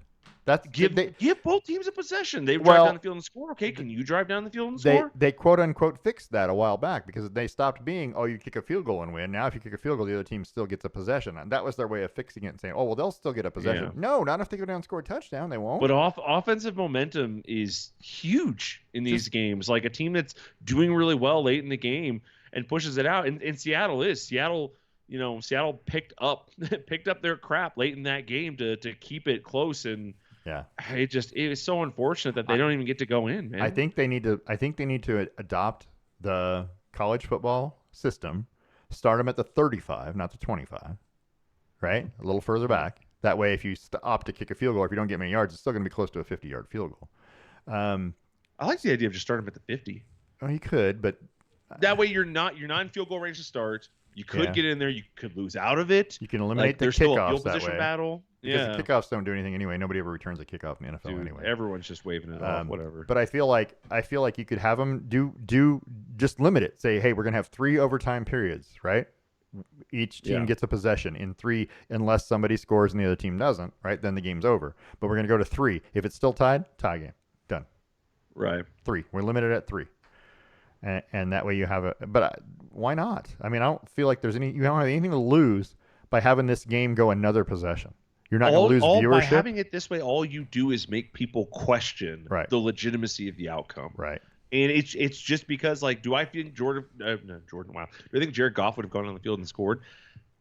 Give both teams a possession. They drive down the field and score. Okay, can you drive down the field and score? They quote unquote fixed that a while back because they stopped being, you kick a field goal and win. Now if you kick a field goal, the other team still gets a possession. And that was their way of fixing it and saying, they'll still get a possession. Yeah. No, not if they go down and score a touchdown. They won't. But offensive momentum is huge in these games. Like a team that's doing really well late in the game and pushes it out. And Seattle picked up their crap late in that game to keep it close. And yeah, it is so unfortunate that they don't even get to go in, man. I think they need to adopt the college football system. Start them at the 35, not the 25, right? A little further back. That way, if you opt to kick a field goal, if you don't get many yards, it's still going to be close to a 50-yard field goal. I like the idea of just starting them at the 50. Oh, you could, but that way you're not in field goal range to start. You could get in there. You could lose out of it. You can eliminate the kickoffs still a field that position way. Battle. Because the kickoffs don't do anything anyway. Nobody ever returns a kickoff in the NFL anyway. Everyone's just waving it off, whatever. But I feel like you could have them just limit it. Say, hey, we're gonna have 3 overtime periods, right? Each team gets a possession in 3, unless somebody scores and the other team doesn't, right? Then the game's over. But we're gonna go to 3. If it's still tied, tie game, done. Right. 3. We're limited at 3. And that way you have why not? I mean, I don't feel like you don't have anything to lose by having this game go another possession. You're not going to lose viewership. By having it this way, all you do is make people question the legitimacy of the outcome. Right. And it's just because, do I think Jordan? Wow. Do I think Jared Goff would have gone on the field and scored?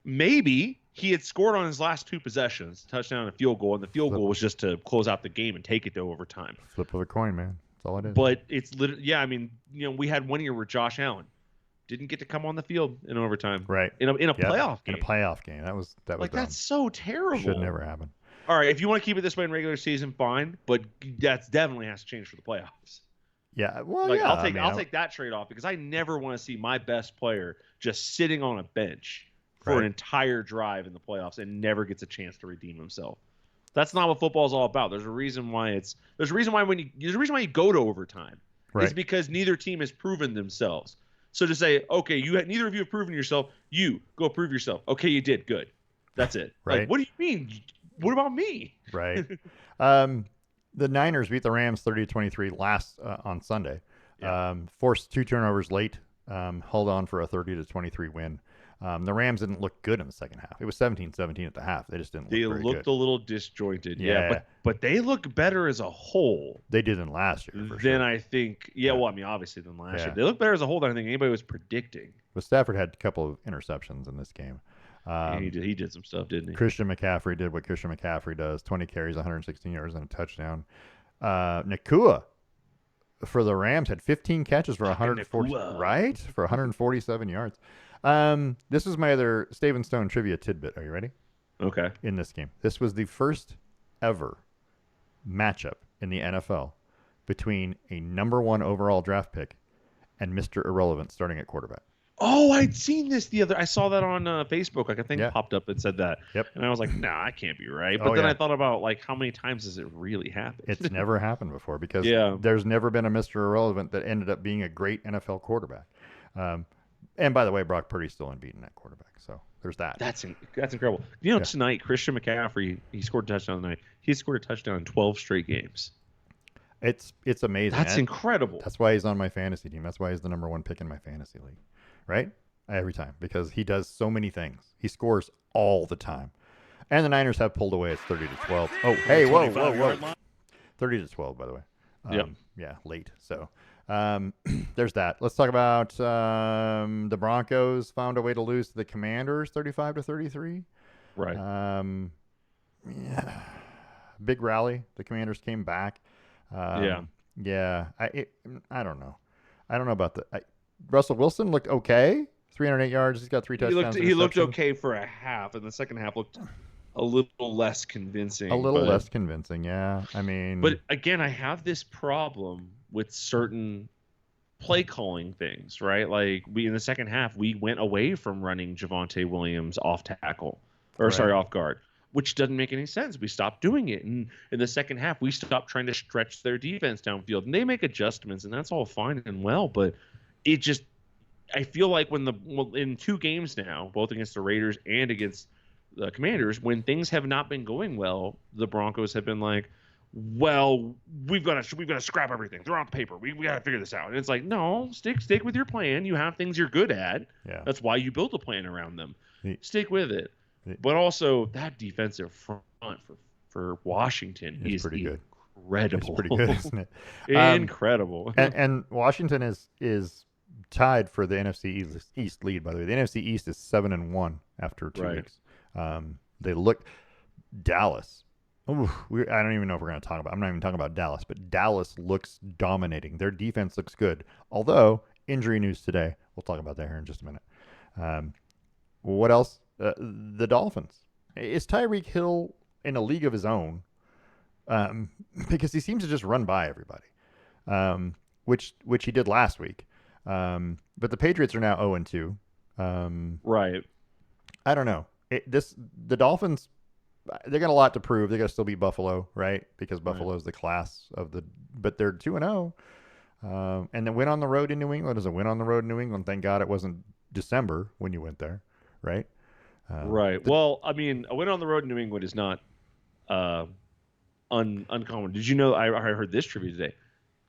Maybe he had scored on his last 2 possessions, touchdown and a field goal, and the field goal was just to close out the game and take it to overtime. Flip of a coin, man. That's all it is. But it's literally, I mean, we had one year where Josh Allen didn't get to come on the field in overtime. Right. In a playoff game. In a playoff game. That was dumb. That's so terrible. Should never happen. All right, if you want to keep it this way in regular season, fine. But that definitely has to change for the playoffs. Yeah. Well, I'll take that trade off because I never want to see my best player just sitting on a bench for an entire drive in the playoffs and never gets a chance to redeem himself. That's not what football is all about. There's a reason why you go to overtime. Right. It's because neither team has proven themselves. So to say, okay, neither of you have proven yourself. You go prove yourself. Okay, you did. Good. That's it. Right. What do you mean? What about me? Right. The Niners beat the Rams 30-23 on Sunday. Yeah. Forced 2 turnovers late. Held on for a 30-23 win. The Rams didn't look good in the second half. It was 17-17 at the half. They just didn't look very good. They looked a little disjointed. Yeah. But they look better as a whole. They did in last year, for sure. I think. Yeah, well, I mean, obviously than last year. They look better as a whole than I think anybody was predicting. But Stafford had a couple of interceptions in this game. He did some stuff, didn't he? Christian McCaffrey did what Christian McCaffrey does. 20 carries, 116 yards, and a touchdown. Nakua for the Rams had 15 catches for 147 yards. This is my other Stave & Stone trivia tidbit. Are you ready? Okay. In this game. This was the first ever matchup in the NFL between a number 1 overall draft pick and Mr. Irrelevant starting at quarterback. Oh, I'd seen this I saw that on Facebook. Like a thing popped up and said that. Yep. And I was like, nah, that can't be right. But then I thought about how many times has it really happened? It's never happened before because there's never been a Mr. Irrelevant that ended up being a great NFL quarterback. And by the way, Brock Purdy's still unbeaten at quarterback. So there's that. That's incredible. Tonight Christian McCaffrey, he scored a touchdown tonight. He scored a touchdown in 12 straight games. It's amazing. That's incredible. That's why he's on my fantasy team. That's why he's the number 1 pick in my fantasy league, right? Every time, because he does so many things. He scores all the time. And the Niners have pulled away. It's 30-12. Oh, hey, whoa. 30-12, by the way. Yep. Yeah, late. So there's that. Let's talk about the Broncos found a way to lose to the Commanders 35-33. Right. Yeah. Big rally. The Commanders came back. Yeah. I don't know. I don't know about Russell Wilson looked okay. 308 yards. He's got 3 touchdowns. He looked okay for a half, and the second half looked a little less convincing. Less convincing, yeah. I mean, but again, I have this problem with certain play calling things, right? Like in the second half, we went away from running Javonte Williams off tackle, off guard, which doesn't make any sense. We stopped doing it, and in the second half, we stopped trying to stretch their defense downfield, and they make adjustments, and that's all fine and well, but it just. I feel like in 2 games now, both against the Raiders and against the Commanders, when things have not been going well, the Broncos have been like, well, we've got to scrap everything. Throw out the paper. We got to figure this out. And it's like, no, stick with your plan. You have things you're good at. Yeah. That's why you built a plan around them. Stick with it. But also that defensive front for Washington is pretty good. Incredible. It's pretty good, isn't it? Incredible. And Washington is tied for the NFC East lead, by the way. The NFC East is 7-1 after 2 weeks. They look Dallas. I don't even know if we're going to talk about. I'm not even talking about Dallas, but Dallas looks dominating. Their defense looks good. Although injury news today, we'll talk about that here in just a minute. What else? The Dolphins. Is Tyreek Hill in a league of his own? Because he seems to just run by everybody, which he did last week. But the Patriots are now 0-2. Right. I don't know. The Dolphins, they got a lot to prove. They got to still beat Buffalo, right? Because Buffalo's the class of but they're 2-0. And the win on the road in New England is a win on the road in New England. Thank God it wasn't December when you went there, right? Right. Well, I mean, a win on the road in New England is not uncommon. Did you know? I heard this trivia today.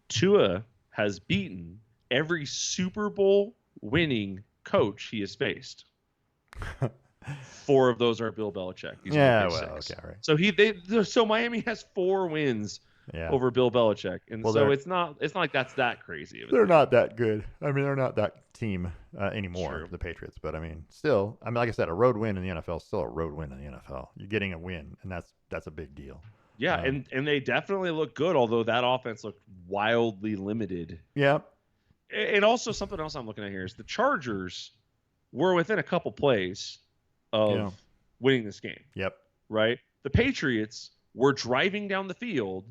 Tua has beaten every Super Bowl winning coach he has faced. 4 of those are Bill Belichick. He's okay, right. So Miami has 4 wins over Bill Belichick, and so it's not like that's that crazy. They're not that good. I mean, they're not that team anymore, True. The Patriots. But I mean, still, like I said, a road win in the NFL is still a road win in the NFL. You're getting a win, and that's a big deal. Yeah, and they definitely look good, although that offense looked wildly limited. Yeah. And also something else I'm looking at here is the Chargers were within a couple plays of winning this game. Yep. Right? The Patriots were driving down the field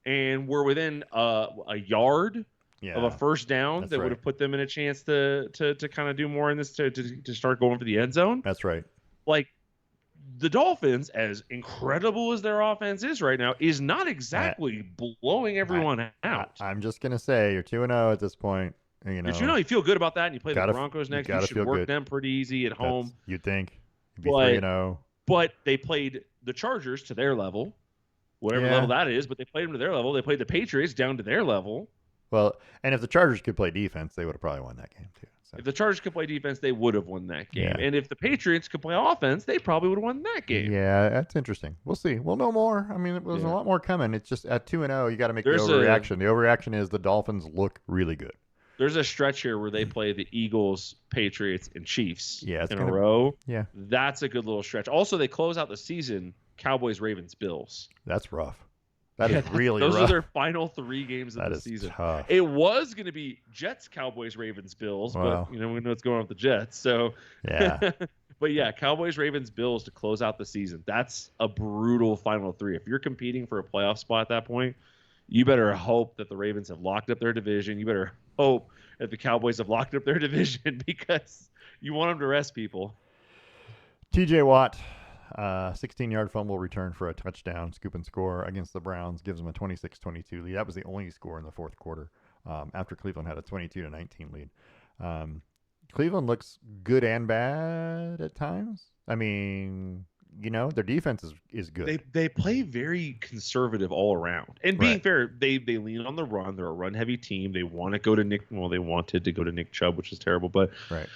and were within a yard of a first down that would have put them in a chance to kind of do more in this to start going for the end zone. That's right. Like the Dolphins, as incredible as their offense is right now, is not exactly blowing everyone out. I'm just gonna say you're 2-0 at this point. You feel good about that, and you play the Broncos next. You should work them pretty easy at home. You'd think. You'd be 3-0. But they played the Chargers to their level, whatever level that is. But they played them to their level. They played the Patriots down to their level. Well, and if the Chargers could play defense, they would have probably won that game too. So. If the Chargers could play defense, they would have won that game. Yeah. And if the Patriots could play offense, they probably would have won that game. Yeah, that's interesting. We'll see. We'll know more. I mean, there's a lot more coming. It's just at 2-0, you got to make the overreaction. The overreaction is the Dolphins look really good. There's a stretch here where they play the Eagles, Patriots, and Chiefs in a row. Yeah. That's a good little stretch. Also, they close out the season Cowboys, Ravens, Bills. That's rough. That is really rough. Those are their final 3 games of the season. Tough. It was going to be Jets, Cowboys, Ravens, Bills, but we know what's going on with the Jets. So yeah. But yeah, Cowboys, Ravens, Bills to close out the season. That's a brutal final 3. If you're competing for a playoff spot at that point, you better hope that the Ravens have locked up their division. You better hope that the Cowboys have locked up their division because you want them to rest people. TJ Watt, 16-yard fumble return for a touchdown, scoop and score against the Browns, gives them a 26-22 lead. That was the only score in the fourth quarter after Cleveland had a 22-19 lead. Cleveland looks good and bad at times. I mean, their defense is good. They play very conservative all around. And being Right. fair, they lean on the run. They're a run heavy team. They want to go to Nick. Well, they wanted to go to Nick Chubb, which is terrible, but Right.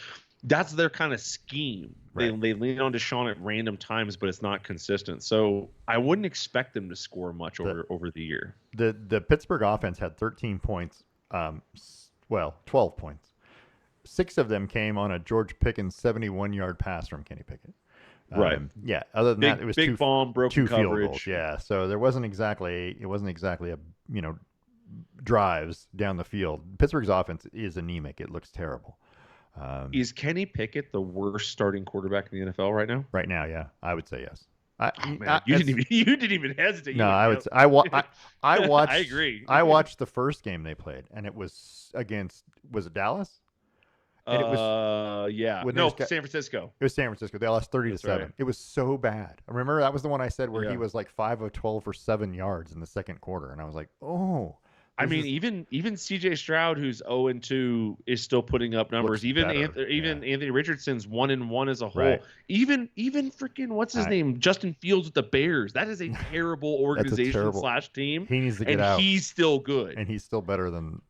that's their kind of scheme. Right. They lean on Deshaun at random times, but it's not consistent. So I wouldn't expect them to score much over the year. The Pittsburgh offense had 13 points. 12 points. 6 of them came on a George Pickens 71-yard pass from Kenny Pickett. Right. Yeah. Other than that, it was big bomb, broken 2 field coverage. goals. Yeah. So there wasn't exactly a drives down the field. Pittsburgh's offense is anemic. It looks terrible. Is Kenny Pickett the worst starting quarterback in the NFL right now? Right now, yeah, I would say yes. You didn't even hesitate. No, I would. I watched. I agree. I watched the first game they played, and it was against. Was it Dallas? And it was San Francisco. It was San Francisco. They lost 30-7. Right. It was so bad. I remember that was the one I said where he was like 5 of 12 for 7 yards in the second quarter, and I was like, oh. I mean, even C.J. Stroud, who's 0-2, is still putting up numbers. Even Anthony Richardson's 1-1 as a whole. Right. Even freaking what's his name, Justin Fields with the Bears. That is a terrible organization / team. He needs to get out. And he's still good. And he's still better than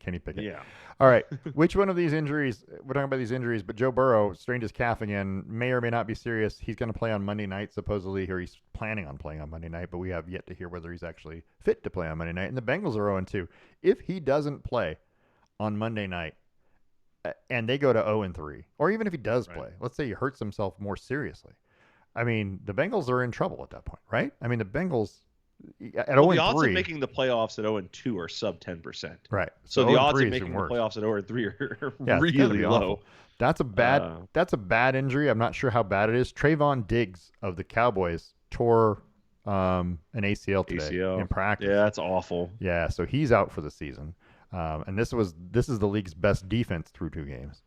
Kenny Pickett. Yeah. All right. Which one of these injuries? We're talking about these injuries, but Joe Burrow strained his calf again. May or may not be serious. He's going to play on Monday night, supposedly, or he's planning on playing on Monday night, but we have yet to hear whether he's actually fit to play on Monday night. And the Bengals are 0-2. If he doesn't play on Monday night and they go to 0-3, or even if he does play, let's say he hurts himself more seriously, I mean, the Bengals are in trouble at that point, right? I mean, the Bengals at 0-3. The odds of making the playoffs at 0-2 are sub 10%. Right. So the odds of making the playoffs at 0-3 are really low. That's a bad injury. I'm not sure how bad it is. Trayvon Diggs of the Cowboys tore an ACL today in practice. Yeah, that's awful. Yeah, so he's out for the season. And this is the league's best defense through 2 games.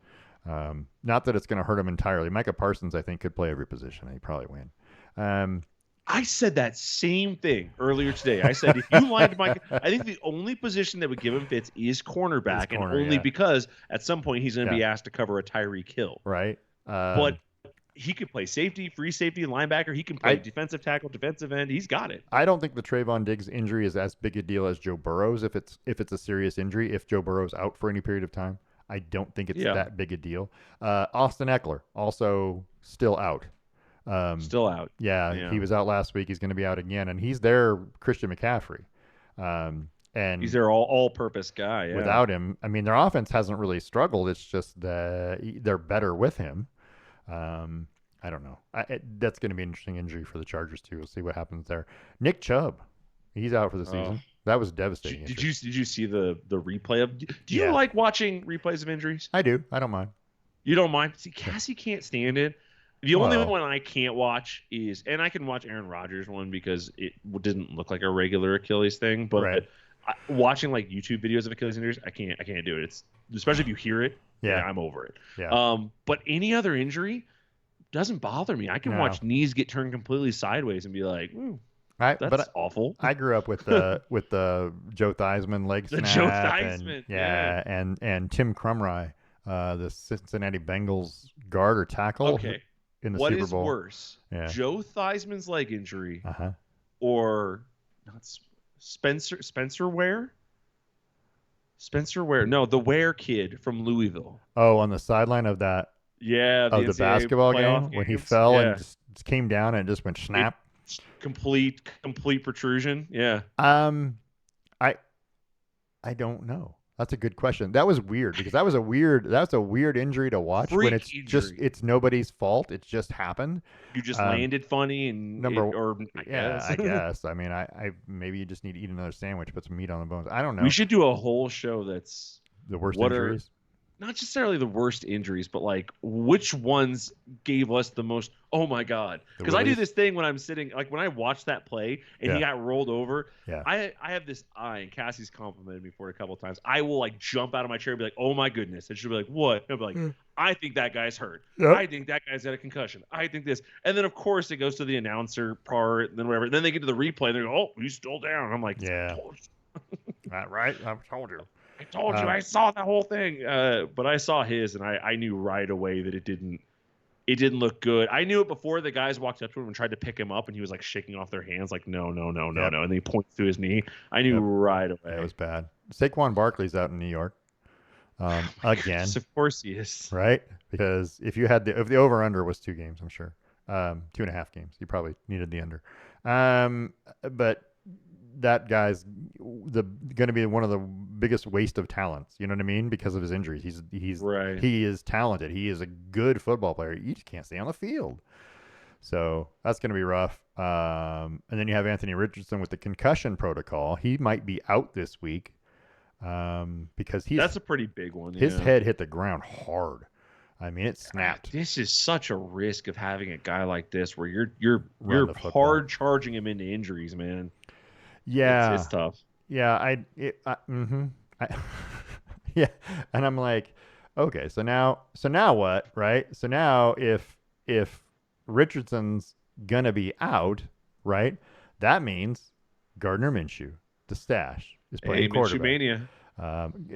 Not that it's going to hurt him entirely. Micah Parsons, I think, could play every position, and he'd probably win. I said that same thing earlier today. I said if you lined Mike, I think the only position that would give him fits is cornerback, and only because at some point he's going to be asked to cover a Tyreek Hill. Right. But he could play safety, free safety, linebacker. He can play defensive tackle, defensive end. He's got it. I don't think the Trayvon Diggs injury is as big a deal as Joe Burrow's if it's a serious injury. If Joe Burrow's out for any period of time, I don't think it's that big a deal. Austin Eckler also still out. Still out. Yeah, he was out last week. He's going to be out again, and he's their Christian McCaffrey. And he's their all-purpose guy. Yeah. Without him, I mean, their offense hasn't really struggled. It's just that they're better with him. I don't know. That's going to be an interesting injury for the Chargers too. We'll see what happens there. Nick Chubb, he's out for the season. That was devastating. Did you see the replay of? Do you like watching replays of injuries? I do. I don't mind. You don't mind? See, Cassie can't stand it. The only one I can't watch is, and I can watch Aaron Rodgers one because it didn't look like a regular Achilles thing, but watching like YouTube videos of Achilles injuries, I can't do it. It's especially if you hear it. Yeah, I'm over it. Yeah. But any other injury doesn't bother me. I can watch knees get turned completely sideways and be like, that's awful. I grew up with the Joe Theismann leg snap. Joe Theismann. And Tim Krumrie, the Cincinnati Bengals guard or tackle. Okay. In the Super Bowl. What is worse, Joe Theismann's leg injury or Spencer Ware? Spencer Ware. No, the Ware kid from Louisville. Oh, on the sideline of that. Yeah, the basketball game when he fell and just came down and it just went snap. Complete protrusion. Yeah. I don't know. That's a good question. That was weird because that's a weird injury to watch when it's nobody's fault. It just happened. You just landed funny and I guess. I mean, I maybe you just need to eat another sandwich, put some meat on the bones. I don't know. We should do a whole show that's the worst injuries. Not necessarily the worst injuries, but like which ones gave us the most. Oh my God! Because I do this thing when I'm sitting, like when I watch that play and he got rolled over. Yeah. I have this eye, and Cassie's complimented me for it a couple of times. I will like jump out of my chair and be like, "Oh my goodness!" And she'll be like, "What?" And I'll be like, "I think that guy's hurt. Yep. I think that guy's got a concussion. I think this." And then of course it goes to the announcer part, and then whatever. And then they get to the replay, and they go, "Oh, he's still down." And I'm like, "Yeah, right. I told you." I told you, I saw the whole thing. But I saw his, and I knew right away that it didn't look good. I knew it before the guys walked up to him and tried to pick him up, and he was like shaking off their hands, like no, no, no, no, Yep. no, and then he points to his knee. I knew right away. It was bad. Saquon Barkley's out in New York again. Goodness, of course he is. Right? Because if the over under was 2 games, I'm sure 2.5 games, you probably needed the under. But that guy's going to be one of the biggest waste of talents. You know what I mean? Because of his injuries, he's right. He is talented. He is a good football player. You just can't stay on the field. So that's going to be rough. And then you have Anthony Richardson with the concussion protocol. He might be out this week because that's a pretty big one. His head hit the ground hard. I mean, it snapped. This is such a risk of having a guy like this where you're hard charging him into injuries, man. Yeah, it's tough. Yeah, yeah, and I'm like, okay, so now what, right? So now if Richardson's gonna be out, right? That means Gardner Minshew, the stash, is playing quarterback. Minshew mania.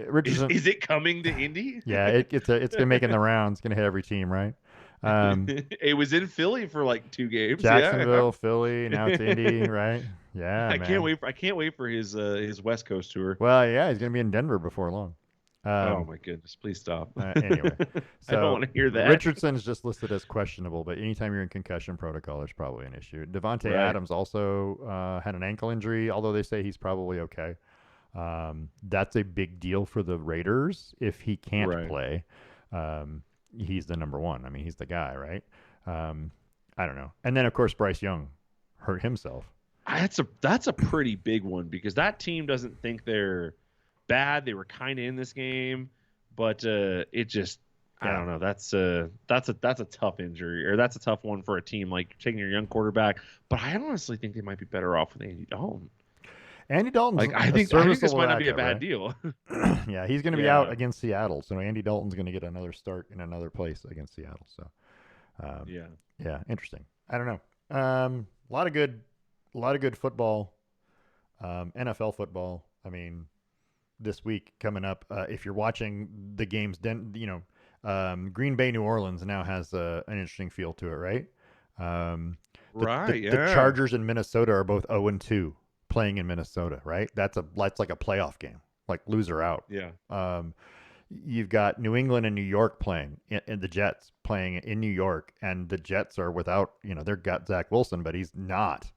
Richardson, is it coming to Indy? Yeah, it's gonna making the rounds. It's gonna hit every team, right? It was in Philly for like 2 games. Jacksonville, Philly, now it's Indy, right? Yeah, I can't wait for his West Coast tour. Well, yeah, he's gonna be in Denver before long. Oh my goodness! Please stop. Anyway, so I don't want to hear that. Richardson's just listed as questionable, but anytime you're in concussion protocol, there's probably an issue. Devontae Adams also had an ankle injury, although they say he's probably okay. That's a big deal for the Raiders if he can't play. He's the number one. I mean, he's the guy, right? I don't know. And then of course Bryce Young hurt himself. That's a pretty big one because that team doesn't think they're bad. They were kind of in this game, but it just I don't know. That's a tough injury, or that's a tough one for a team like taking your young quarterback. But I honestly think they might be better off with Andy Dalton. Andy Dalton's I think this might not be a bad deal. Yeah, he's going to be out against Seattle, so Andy Dalton's going to get another start in another place against Seattle. So, yeah, interesting. I don't know. A lot of good football, NFL football. I mean, this week coming up, if you're watching the games, Green Bay, New Orleans now has an interesting feel to it, right? The Chargers and Minnesota are both 0-2. Playing in Minnesota, right? That's like a playoff game, like loser out. Yeah. You've got New England and New York playing, and the Jets playing in New York, and the Jets are without, they've got Zach Wilson, but he's not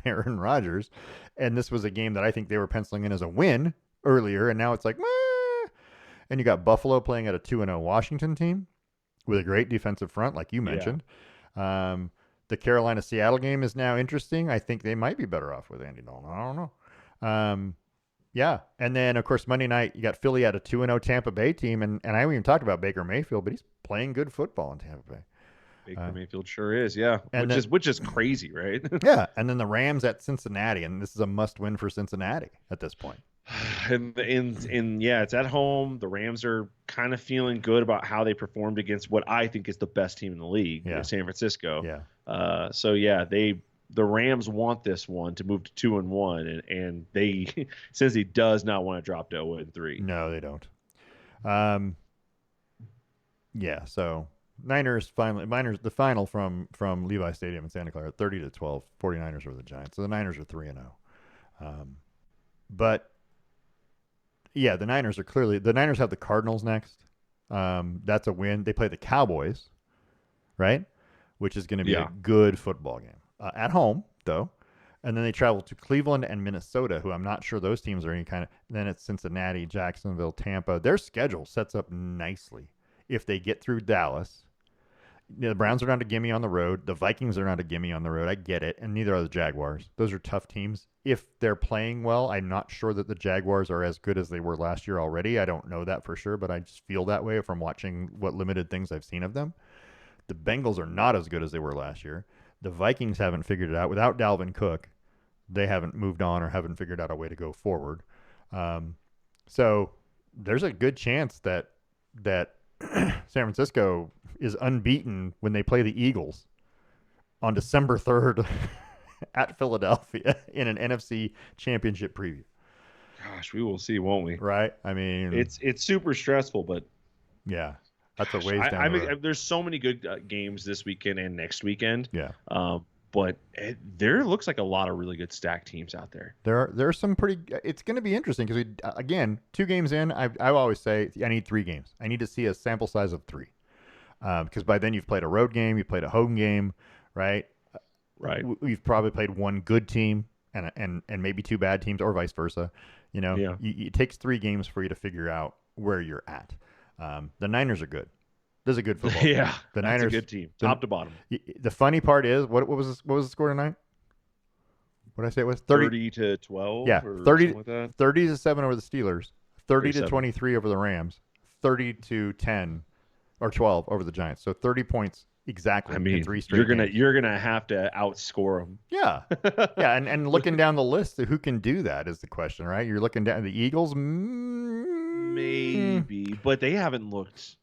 Aaron Rodgers. And this was a game that I think they were penciling in as a win earlier, and now it's like, meh. And you got Buffalo playing at a 2-0 Washington team with a great defensive front, like you mentioned. Yeah. The Carolina-Seattle game is now interesting. I think they might be better off with Andy Dalton. I don't know. Yeah. And then, of course, Monday night, you got Philly at a 2-0 Tampa Bay team. And I haven't even talked about Baker Mayfield, but he's playing good football in Tampa Bay. Baker Mayfield sure is, yeah. Which is crazy, right? Yeah. And then the Rams at Cincinnati. And this is a must-win for Cincinnati at this point. And it's at home. The Rams are kind of feeling good about how they performed against what I think is the best team in the league, San Francisco. Yeah. The Rams want this one to move to 2-1, and they Cincy does not want to drop to 0-3. No, they don't. Yeah. So the final from Levi Stadium in Santa Clara, 30-12. 49ers over the Giants. So the Niners are 3-0. But yeah, the Niners have the Cardinals next. That's a win. They play the Cowboys, right? Which is going to be a good football game. At home, though. And then they travel to Cleveland and Minnesota, who I'm not sure those teams are any kind of. Then it's Cincinnati, Jacksonville, Tampa. Their schedule sets up nicely if they get through Dallas. The Browns are not a gimme on the road. The Vikings are not a gimme on the road. I get it. And neither are the Jaguars. Those are tough teams. If they're playing well, I'm not sure that the Jaguars are as good as they were last year already. I don't know that for sure, but I just feel that way from watching what limited things I've seen of them. The Bengals are not as good as they were last year. The Vikings haven't figured it out. Without Dalvin Cook, they haven't moved on or haven't figured out a way to go forward. So there's a good chance that San Francisco is unbeaten when they play the Eagles on December 3rd at Philadelphia in an NFC championship preview. Gosh, we will see, won't we? Right? I mean, it's super stressful, but yeah, that's a ways down the road. there's so many good games this weekend and next weekend. Yeah. But there looks like a lot of really good stacked teams out there. There are some pretty. It's going to be interesting because again, 2 games in, I always say I need 3 games. I need to see a sample size of 3, because by then you've played a road game, you've played a home game, right? Right. We've probably played 1 good team and maybe 2 bad teams, or vice versa. You know, Yeah. It takes 3 games for you to figure out where you're at. The Niners are good. This is a good football team. Yeah, The that's Niners, a good team, top to bottom. The funny part is, what was the score tonight? What did I say it was? 30-12. Yeah, or 30 something like that. 30-7 over the Steelers, 37. 30-23 over the Rams, 30-10 or 12 over the Giants. So 30 points exactly. I mean, in 3 straight games. you're gonna have to outscore them. Yeah, yeah, and looking down the list, who can do that is the question, right? You're looking down the Eagles, maybe, but they haven't looked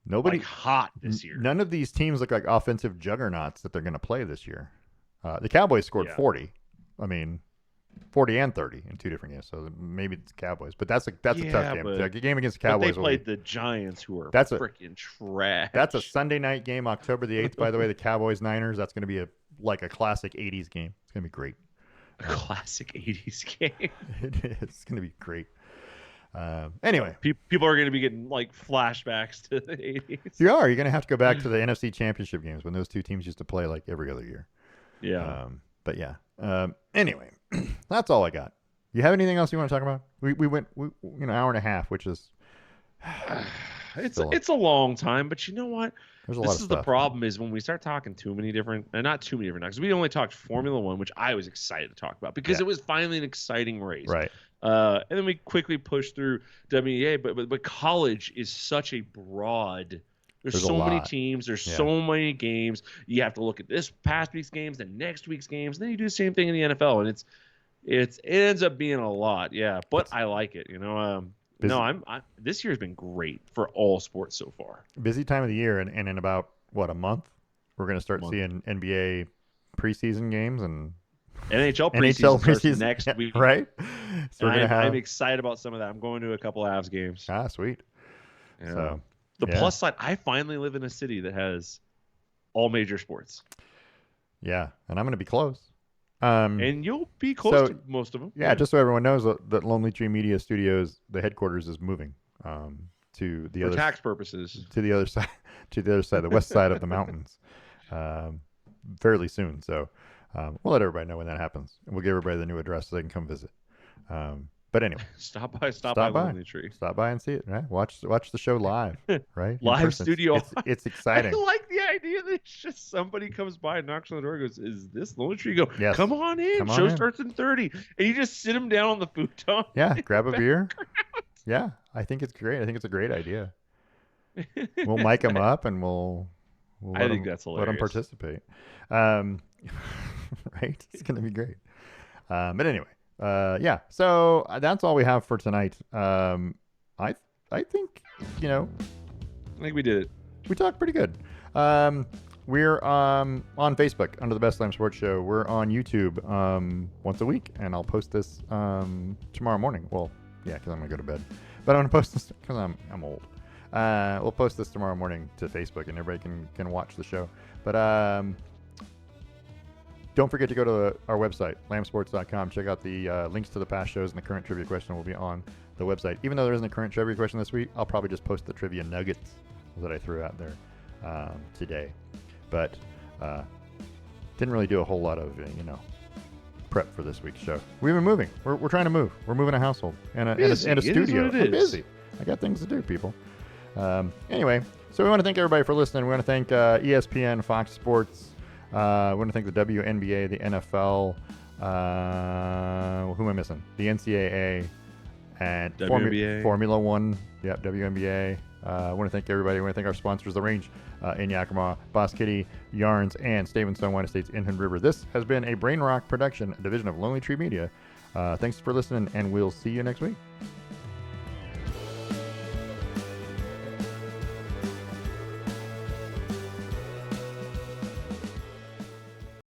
nobody hot this year. None of these teams look like offensive juggernauts that they're going to play this year. The Cowboys scored 40. I mean, 40 and 30 in 2 different games. So maybe it's Cowboys, but that's a tough game. The game against the Cowboys. But they played the Giants, who are freaking trash. That's a Sunday night game, October the 8th. By the way, the Cowboys Niners. That's going to be a classic 80s game. It's going to be great. A classic 80s game. It's going to be great. Anyway, people are going to be getting flashbacks to the 80s. You are. You're going to have to go back to the NFC Championship games when those 2 teams used to play like every other year. Yeah. But yeah. Anyway, that's all I got. You have anything else you want to talk about? We went hour and a half, which is it's a long time, but you know what? There's a lot of stuff. The problem is when we start talking not too many different because we only talked Formula One, which I was excited to talk about because it was finally an exciting race. Right. And then we quickly pushed through WNBA, but college is such a broad. There's so many teams. There's so many games. You have to look at this past week's games, then next week's games, and then you do the same thing in the NFL, and it ends up being a lot. Yeah, but I like it. This year's been great for all sports so far. Busy time of the year, and in about a month, we're going to start seeing NBA preseason games and NHL preseason starts next week. Right? So I'm excited about some of that. I'm going to a couple of Avs games. Ah, sweet. Yeah. So the plus side, I finally live in a city that has all major sports. Yeah, and I'm going to be close. And you'll be close to most of them. Yeah, just so everyone knows that Lonely Tree Media Studios, the headquarters, is moving to the other tax purposes to the other side, the west side of the mountains, fairly soon. So we'll let everybody know when that happens, and we'll give everybody the new address so they can come visit. But anyway, stop by Lonely Tree. Stop by and see it. Right, watch the show live. Right, live studio. It's exciting. I like the idea that it's just somebody comes by and knocks on the door and goes, "Is this Lonely Tree?" You go, yes. Come on in. Show starts in 30, and you just sit them down on the futon. Yeah, grab a beer. Yeah, I think it's great. I think it's a great idea. We'll mic them up and we'll I think that's hilarious. Let them participate. Right, it's gonna be great. But anyway. Yeah, so that's all we have for tonight. I think I think we did it. We talked pretty good. We're on Facebook under the Best Lamm Sports Show. We're on YouTube once a week, and I'll post this tomorrow morning. Well, yeah, because I'm gonna go to bed, but I'm gonna post this because I'm old. We'll post this tomorrow morning to Facebook, and everybody can watch the show. But don't forget to go to our website, lammsports.com. Check out the links to the past shows, and the current trivia question will be on the website. Even though there isn't a current trivia question this week, I'll probably just post the trivia nuggets that I threw out there today. But didn't really do a whole lot of, prep for this week's show. We've been moving. We're trying to move. We're moving a household and a studio. We're busy. I got things to do, people. Anyway, so we want to thank everybody for listening. We want to thank ESPN, Fox Sports. We want to thank the WNBA, the NFL. Who am I missing? The NCAA and Formula One. Yep, WNBA. I want to thank everybody. I want to thank our sponsors, The Range in Yakima, Boss Kitty, Yarns, and Stone Wine Estates in Hood River. This has been a Brain Rock production, a division of Lonely Tree Media. Thanks for listening, and we'll see you next week.